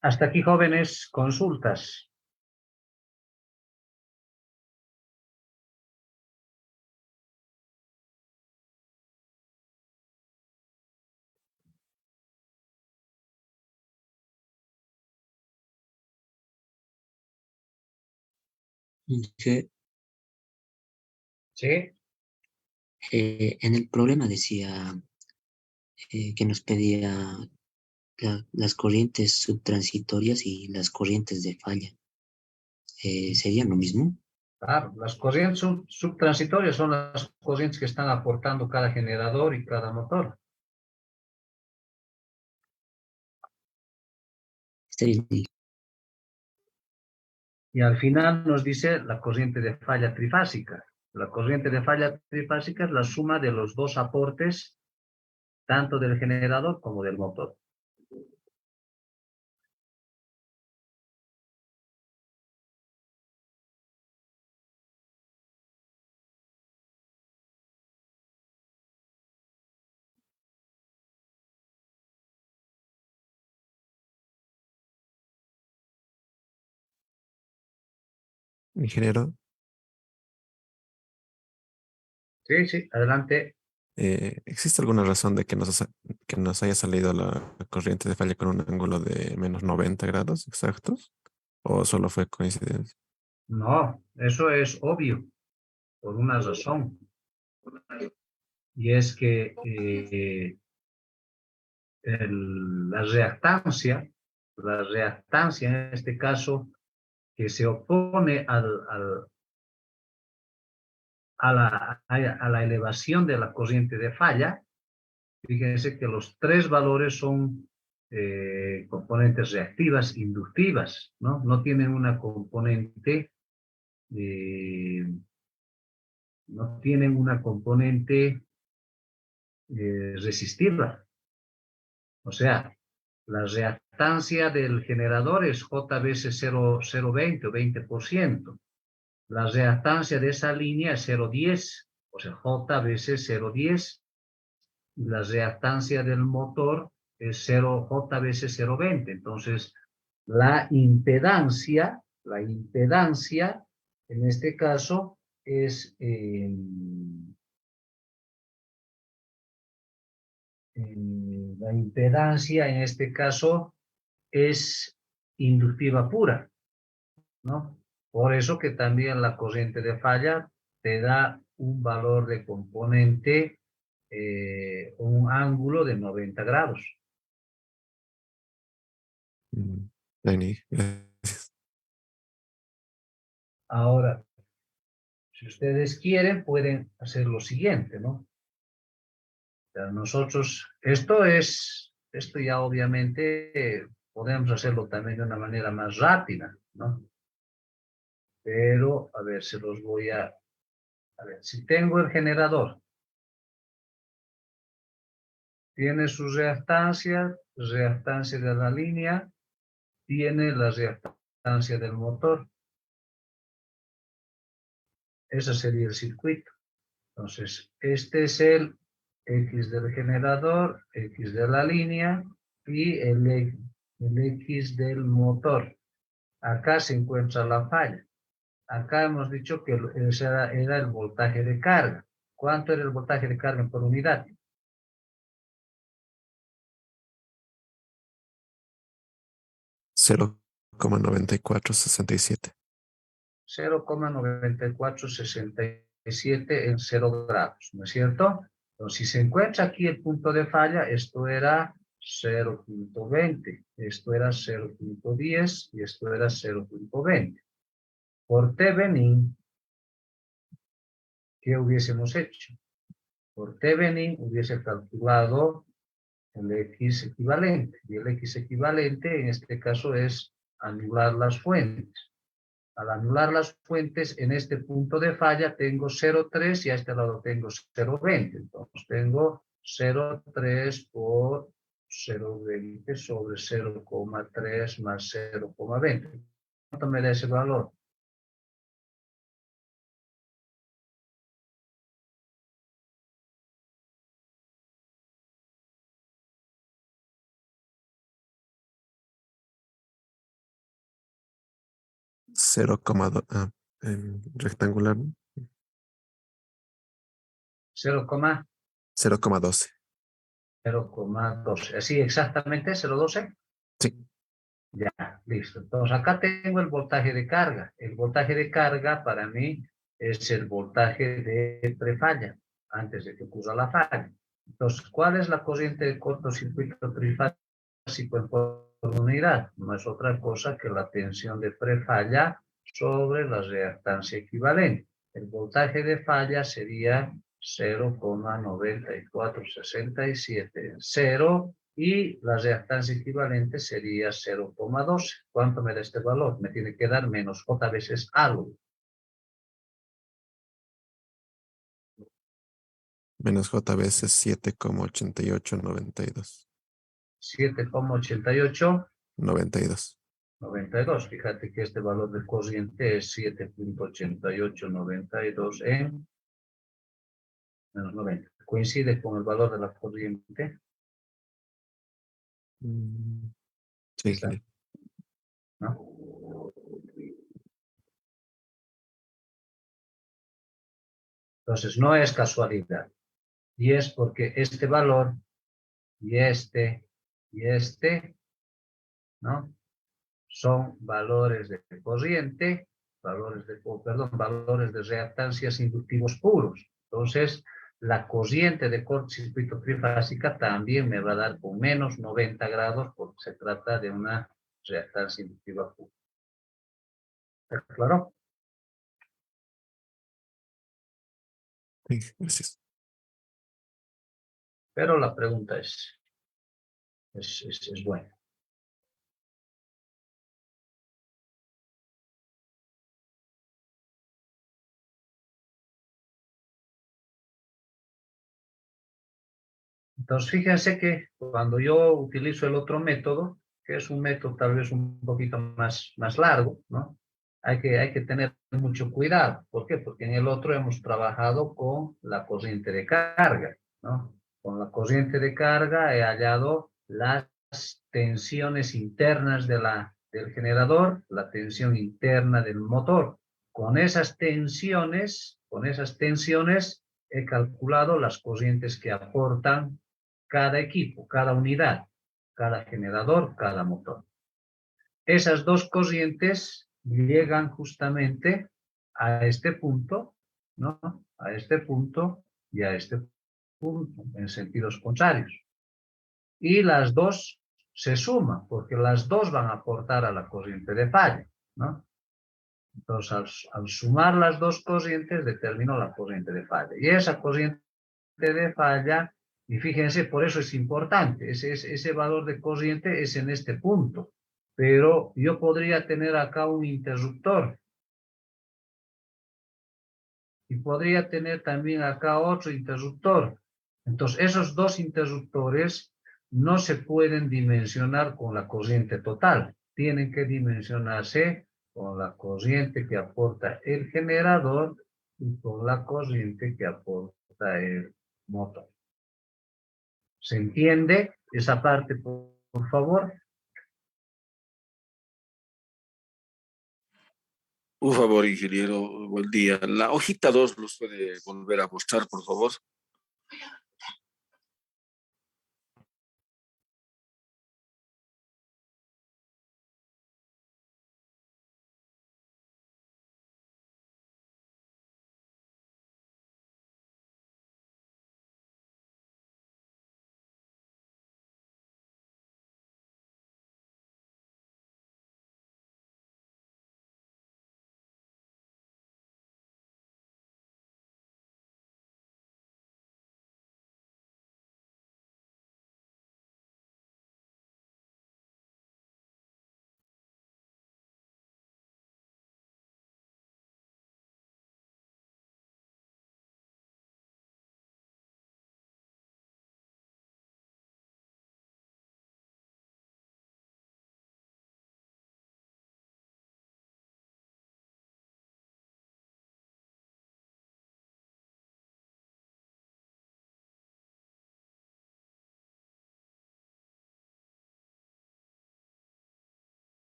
Hasta aquí, jóvenes, consultas. Que, ¿Sí? en el problema decía que nos pedía las corrientes subtransitorias y las corrientes de falla. ¿Serían lo mismo? Claro, las corrientes subtransitorias son las corrientes que están aportando cada generador y cada motor. Estaría- Y al final nos dice la corriente de falla trifásica. La corriente de falla trifásica es la suma de los dos aportes, tanto del generador como del motor. Ingeniero, Sí, sí, adelante. ¿existe alguna razón de que nos haya salido la corriente de falla con un ángulo de menos 90 grados exactos? ¿O solo fue coincidencia? No, eso es obvio, por una razón. Y es que la reactancia en este caso, que se opone a la elevación de la corriente de falla, fíjense que los tres valores son componentes reactivas inductivas, ¿no? No tienen una componente, eh, no tienen una componente resistiva. O sea, la reactancia del generador es J veces 0,20 o 20%. La reactancia de esa línea es 0,10, o sea, J veces 0,10. Y la reactancia del motor es 0J veces 0,20. Entonces, la impedancia, en este caso, es la impedancia, en este caso, es inductiva pura, ¿no? Por eso que también la corriente de falla te da un valor de componente, un ángulo de 90 grados. Mm, Dani, gracias. Ahora, si ustedes quieren, pueden hacer lo siguiente, ¿no? O sea, nosotros, esto ya obviamente podemos hacerlo también de una manera más rápida, ¿no? Pero, a ver, a ver, si tengo el generador, tiene su reactancia de la línea, tiene la reactancia del motor. Ese sería el circuito. Entonces, este es el X del generador, X de la línea y el X del motor. Acá se encuentra la falla. Acá hemos dicho que ese era el voltaje de carga. ¿Cuánto era el voltaje de carga por unidad? 0,9467. 0,9467 en 0 grados, ¿no es cierto? Entonces, si se encuentra aquí el punto de falla, esto era 0.20, esto era 0.10 y esto era 0.20. Por Thevenin, ¿qué hubiésemos hecho? Por Thevenin hubiese calculado el X equivalente. Y el X equivalente en este caso es anular las fuentes. Al anular las fuentes, en este punto de falla tengo 0,3 y a este lado tengo 0,20. Entonces tengo 0,3 por 0,20 sobre 0,3 más 0,20. ¿Cuánto me da ese valor? 0,2. En rectangular, ¿no? 0,12. 0,12. ¿Así exactamente? ¿0,12? Sí. Ya, listo. Entonces acá tengo el voltaje de carga. El voltaje de carga para mí es el voltaje de prefalla, antes de que ocurra la falla. Entonces, ¿cuál es la corriente de cortocircuito trifásico en por unidad? No es otra cosa que la tensión de prefalla sobre la reactancia equivalente. El voltaje de falla sería 0,9467 en 0 y la reactancia equivalente sería 0,12. ¿Cuánto me da este valor? Me tiene que dar menos J veces algo. Menos J veces 7,8892. 7,88. 92. 92. Fíjate que este valor de corriente es 7,8892 en menos 90. Coincide con el valor de la corriente. Sí, Está, sí. ¿no? Entonces, no es casualidad. Y es porque este valor y este, ¿no? Son valores de corriente, valores de reactancias inductivos puros. Entonces, la corriente de cortocircuito trifásica también me va a dar con menos 90 grados porque se trata de una reactancia inductiva pura. ¿Está claro? Sí, gracias. Pero la pregunta es buena. Entonces, fíjense que cuando yo utilizo el otro método, que es un método tal vez un poquito más largo, ¿no? Hay que tener mucho cuidado. ¿Por qué? Porque en el otro hemos trabajado con la corriente de carga, ¿no? Con la corriente de carga he hallado las tensiones internas del generador, la tensión interna del motor. Con esas tensiones he calculado las corrientes que aportan cada equipo, cada unidad, cada generador, cada motor. Esas dos corrientes llegan justamente a este punto, ¿no? A este punto y a este punto, en sentidos contrarios. Y las dos se suman, porque las dos van a aportar a la corriente de falla, ¿no? Entonces, al sumar las dos corrientes, determino la corriente de falla. Y esa corriente de falla, y fíjense, por eso es importante, ese valor de corriente es en este punto, pero yo podría tener acá un interruptor y podría tener también acá otro interruptor. Entonces, esos dos interruptores no se pueden dimensionar con la corriente total, tienen que dimensionarse con la corriente que aporta el generador y por la corriente que aporta el motor. ¿Se entiende esa parte, por favor? Un favor, ingeniero, buen día. La hojita 2 los puede volver a mostrar, por favor.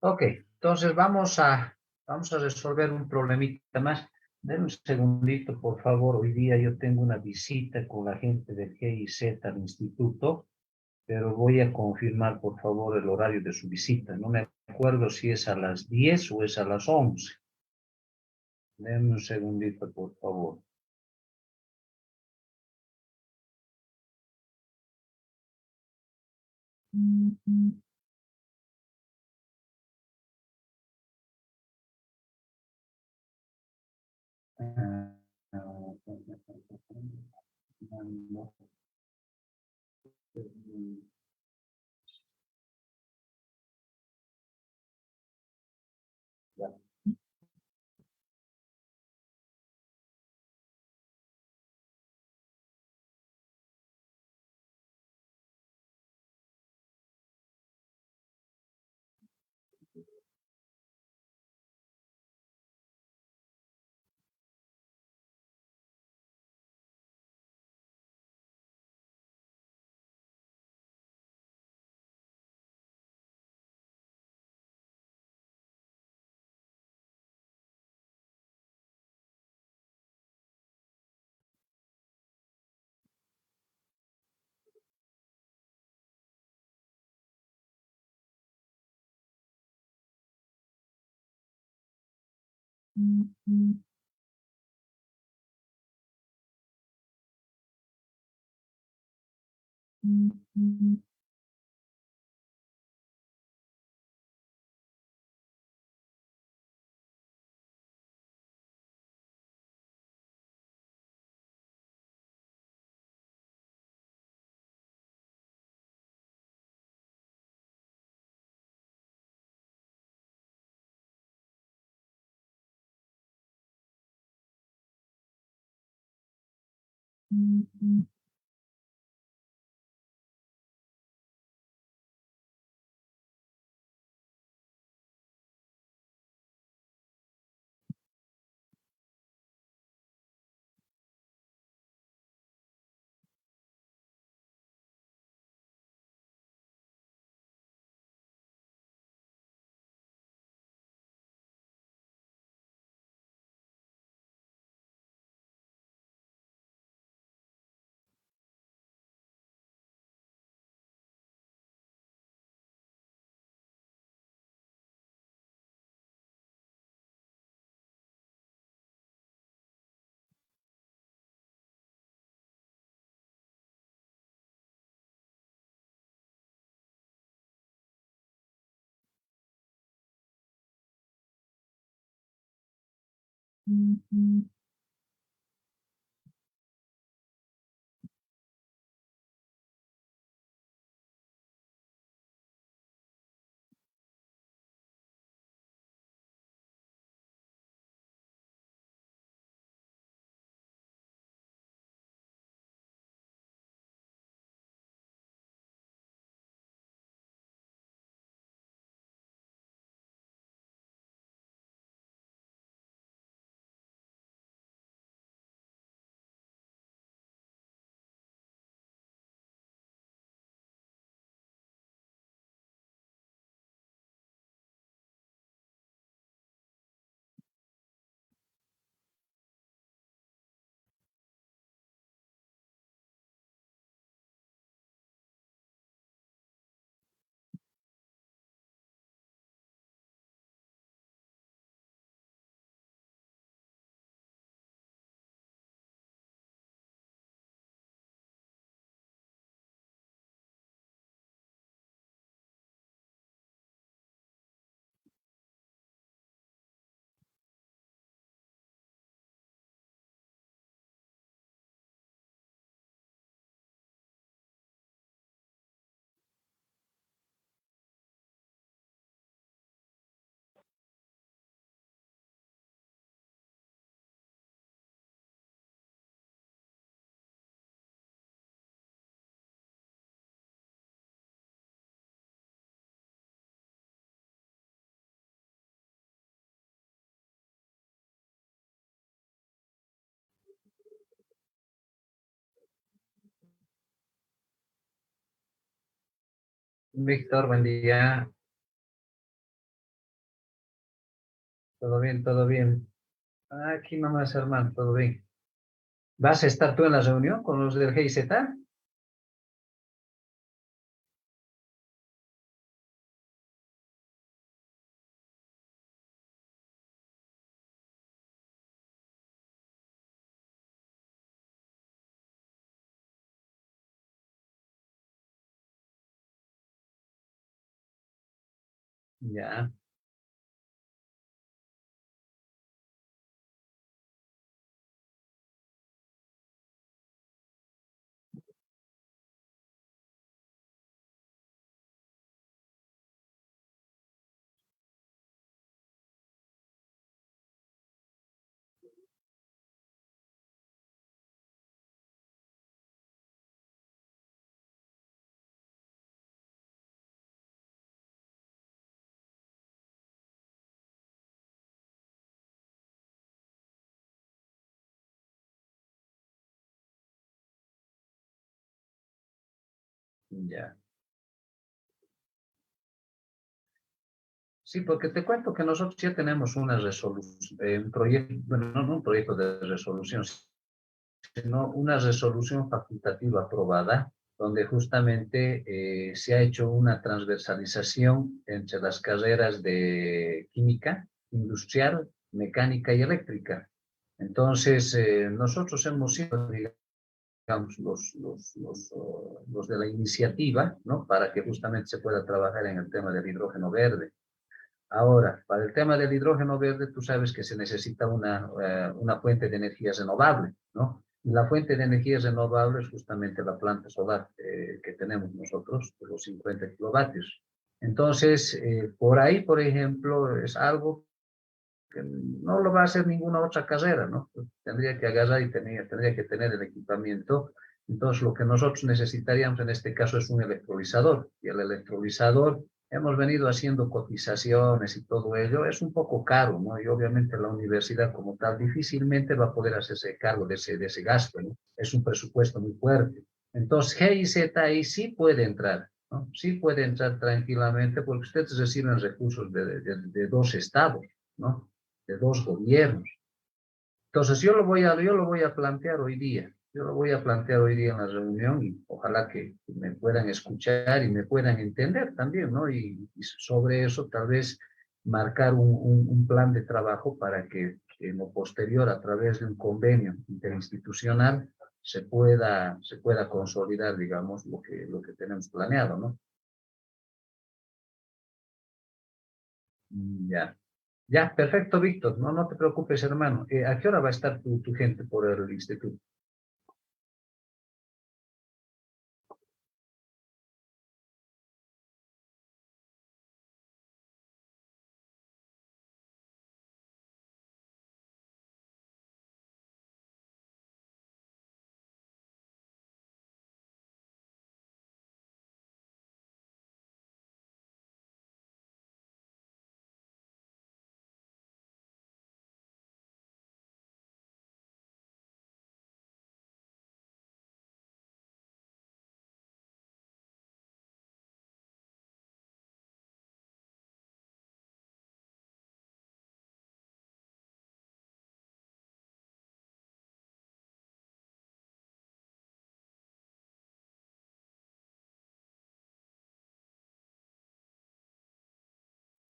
Ok, entonces vamos a resolver un problemita más. Denme un segundito, por favor. Hoy día yo tengo una visita con la gente del GIZ al instituto, pero voy a confirmar, por favor, el horario de su visita. No me acuerdo si es a las 10 o es a las 11. Denme un segundito, por favor. Ah, no. Ya. Víctor, buen día. Todo bien, todo bien. Aquí nomás, hermano, todo bien. ¿Vas a estar tú en la reunión con los del GIZ? Ya. Ya. Sí, porque te cuento que nosotros ya tenemos una resolución, un proyecto, bueno, no un proyecto de resolución, sino una resolución facultativa aprobada, donde justamente se ha hecho una transversalización entre las carreras de química, industrial, mecánica y eléctrica. Entonces, nosotros hemos sido, digamos, los de la iniciativa, ¿no? Para que justamente se pueda trabajar en el tema del hidrógeno verde. Ahora, para el tema del hidrógeno verde, tú sabes que se necesita una fuente de energía renovable, ¿no? Y la fuente de energía renovable es justamente la planta solar que tenemos nosotros, de los 50 kilovatios. Entonces, por ahí, por ejemplo, es algo que no lo va a hacer ninguna otra carrera, ¿no? Tendría que agarrar y tendría que tener el equipamiento. Entonces, lo que nosotros necesitaríamos en este caso es un electrolizador. Y el electrolizador, hemos venido haciendo cotizaciones y todo ello, es un poco caro, ¿no? Y obviamente la universidad como tal difícilmente va a poder hacerse cargo de ese gasto, ¿no? Es un presupuesto muy fuerte. Entonces, GIZ ahí sí puede entrar, ¿no? Sí puede entrar tranquilamente porque ustedes reciben recursos de dos estados, ¿no? De dos gobiernos. Entonces yo lo voy a plantear hoy día. Yo lo voy a plantear hoy día en la reunión y ojalá que me puedan escuchar y me puedan entender también, ¿no? Y sobre eso tal vez marcar un plan de trabajo para que en lo posterior, a través de un convenio interinstitucional, se pueda consolidar, digamos, lo que tenemos planeado, ¿no? Ya. Ya, perfecto, Víctor. No, no te preocupes, hermano. ¿A qué hora va a estar tu gente por el instituto?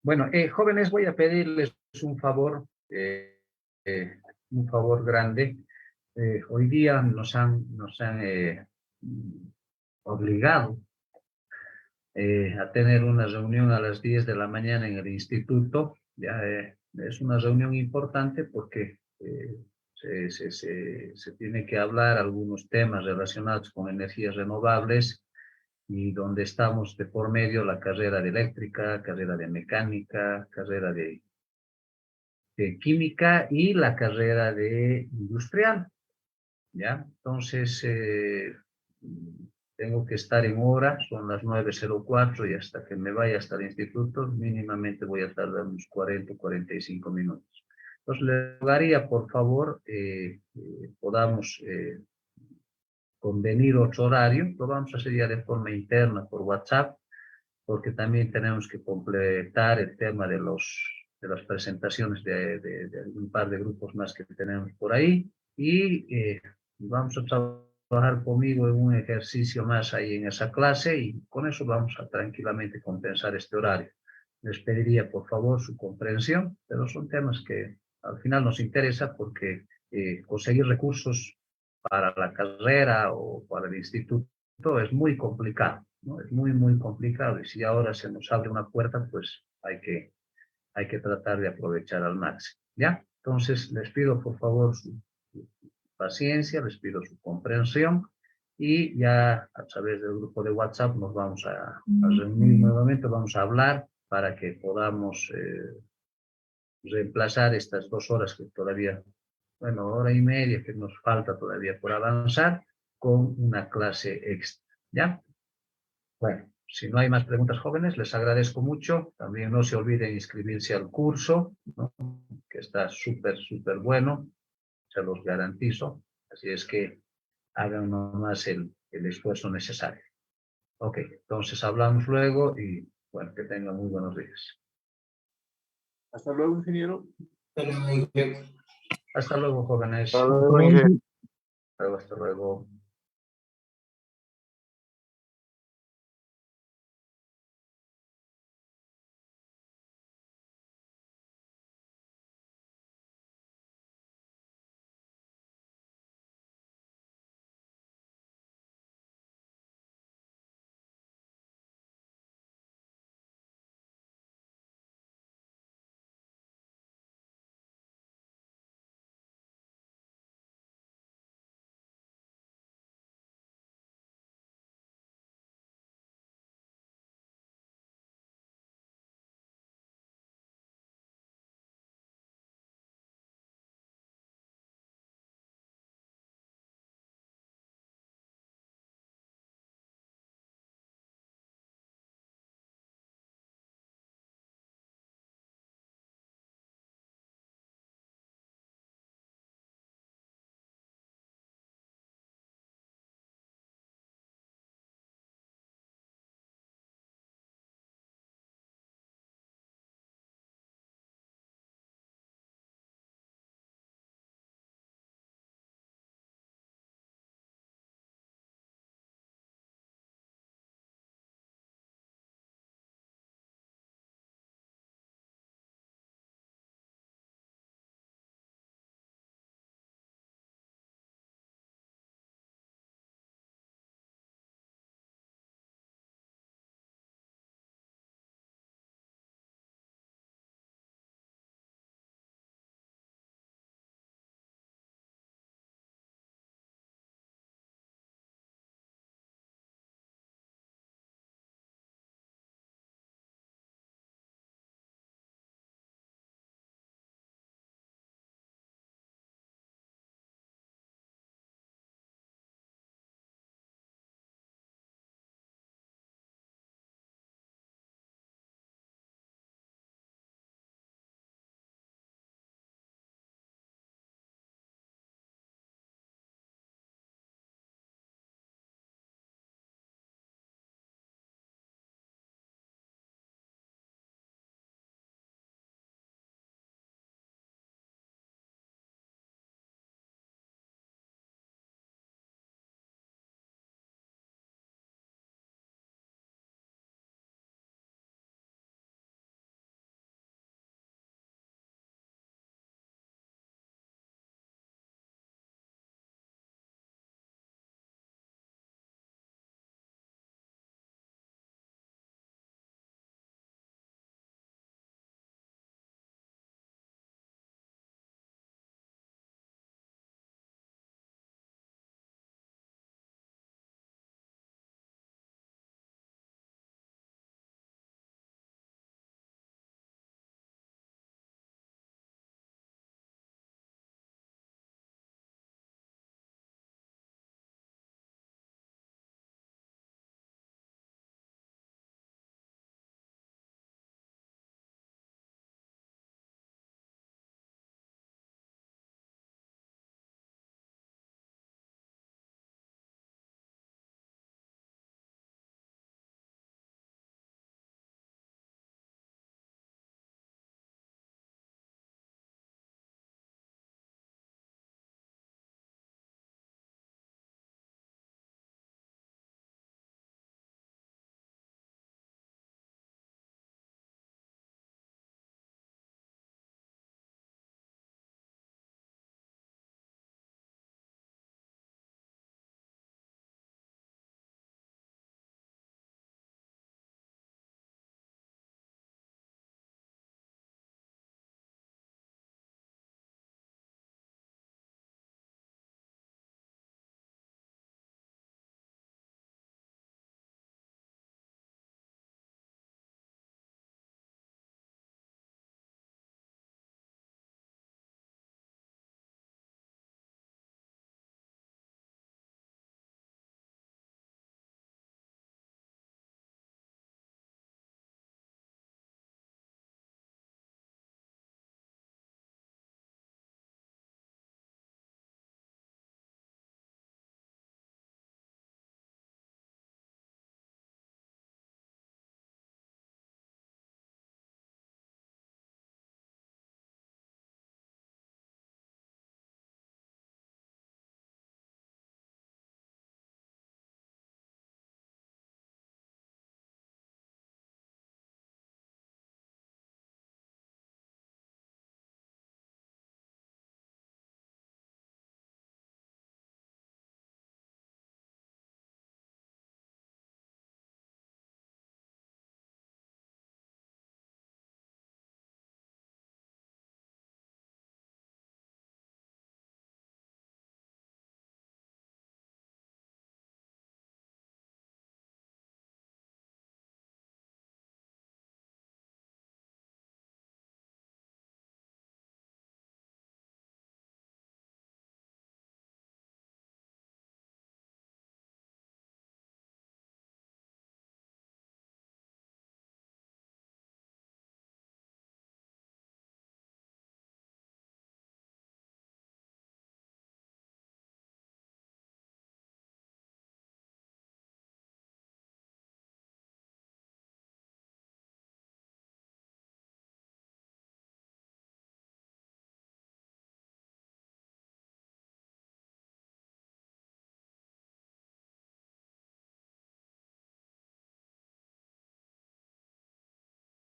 Bueno, jóvenes, voy a pedirles un favor grande. Hoy día nos han obligado a tener una reunión a las 10 de la mañana en el instituto. Ya, es una reunión importante porque se tiene que hablar algunos temas relacionados con energías renovables y donde estamos de por medio la carrera de eléctrica, carrera de mecánica, carrera de química y la carrera de industrial, ¿ya? Entonces, tengo que estar en hora, son las 9:04 y hasta que me vaya hasta el instituto, mínimamente voy a tardar unos 40 o 45 minutos. Entonces, le rogaría, por favor, podamos convenir otro horario, lo vamos a hacer ya de forma interna por WhatsApp, porque también tenemos que completar el tema de las presentaciones de un par de grupos más que tenemos por ahí, y vamos a trabajar conmigo en un ejercicio más ahí en esa clase, y con eso vamos a tranquilamente compensar este horario. Les pediría por favor su comprensión, pero son temas que al final nos interesa porque conseguir recursos para la carrera o para el instituto es muy complicado, ¿no? Es muy, muy complicado, y si ahora se nos abre una puerta, pues hay que tratar de aprovechar al máximo, ¿ya? Entonces, les pido por favor su paciencia, les pido su comprensión, y ya a través del grupo de WhatsApp nos vamos a reunir nuevamente, vamos a hablar para que podamos reemplazar estas 2 horas que todavía, bueno, hora y media que nos falta todavía por avanzar, con una clase extra, ¿ya? Bueno, si no hay más preguntas, jóvenes, les agradezco mucho. También no se olviden inscribirse al curso, ¿no? Que está súper, súper bueno, se los garantizo. Así es que hagan nomás el esfuerzo necesario. Ok, entonces hablamos luego y bueno, que tengan muy buenos días. Hasta luego, ingeniero. Hasta luego, jóvenes. Hasta luego, ingeniero. Hasta luego.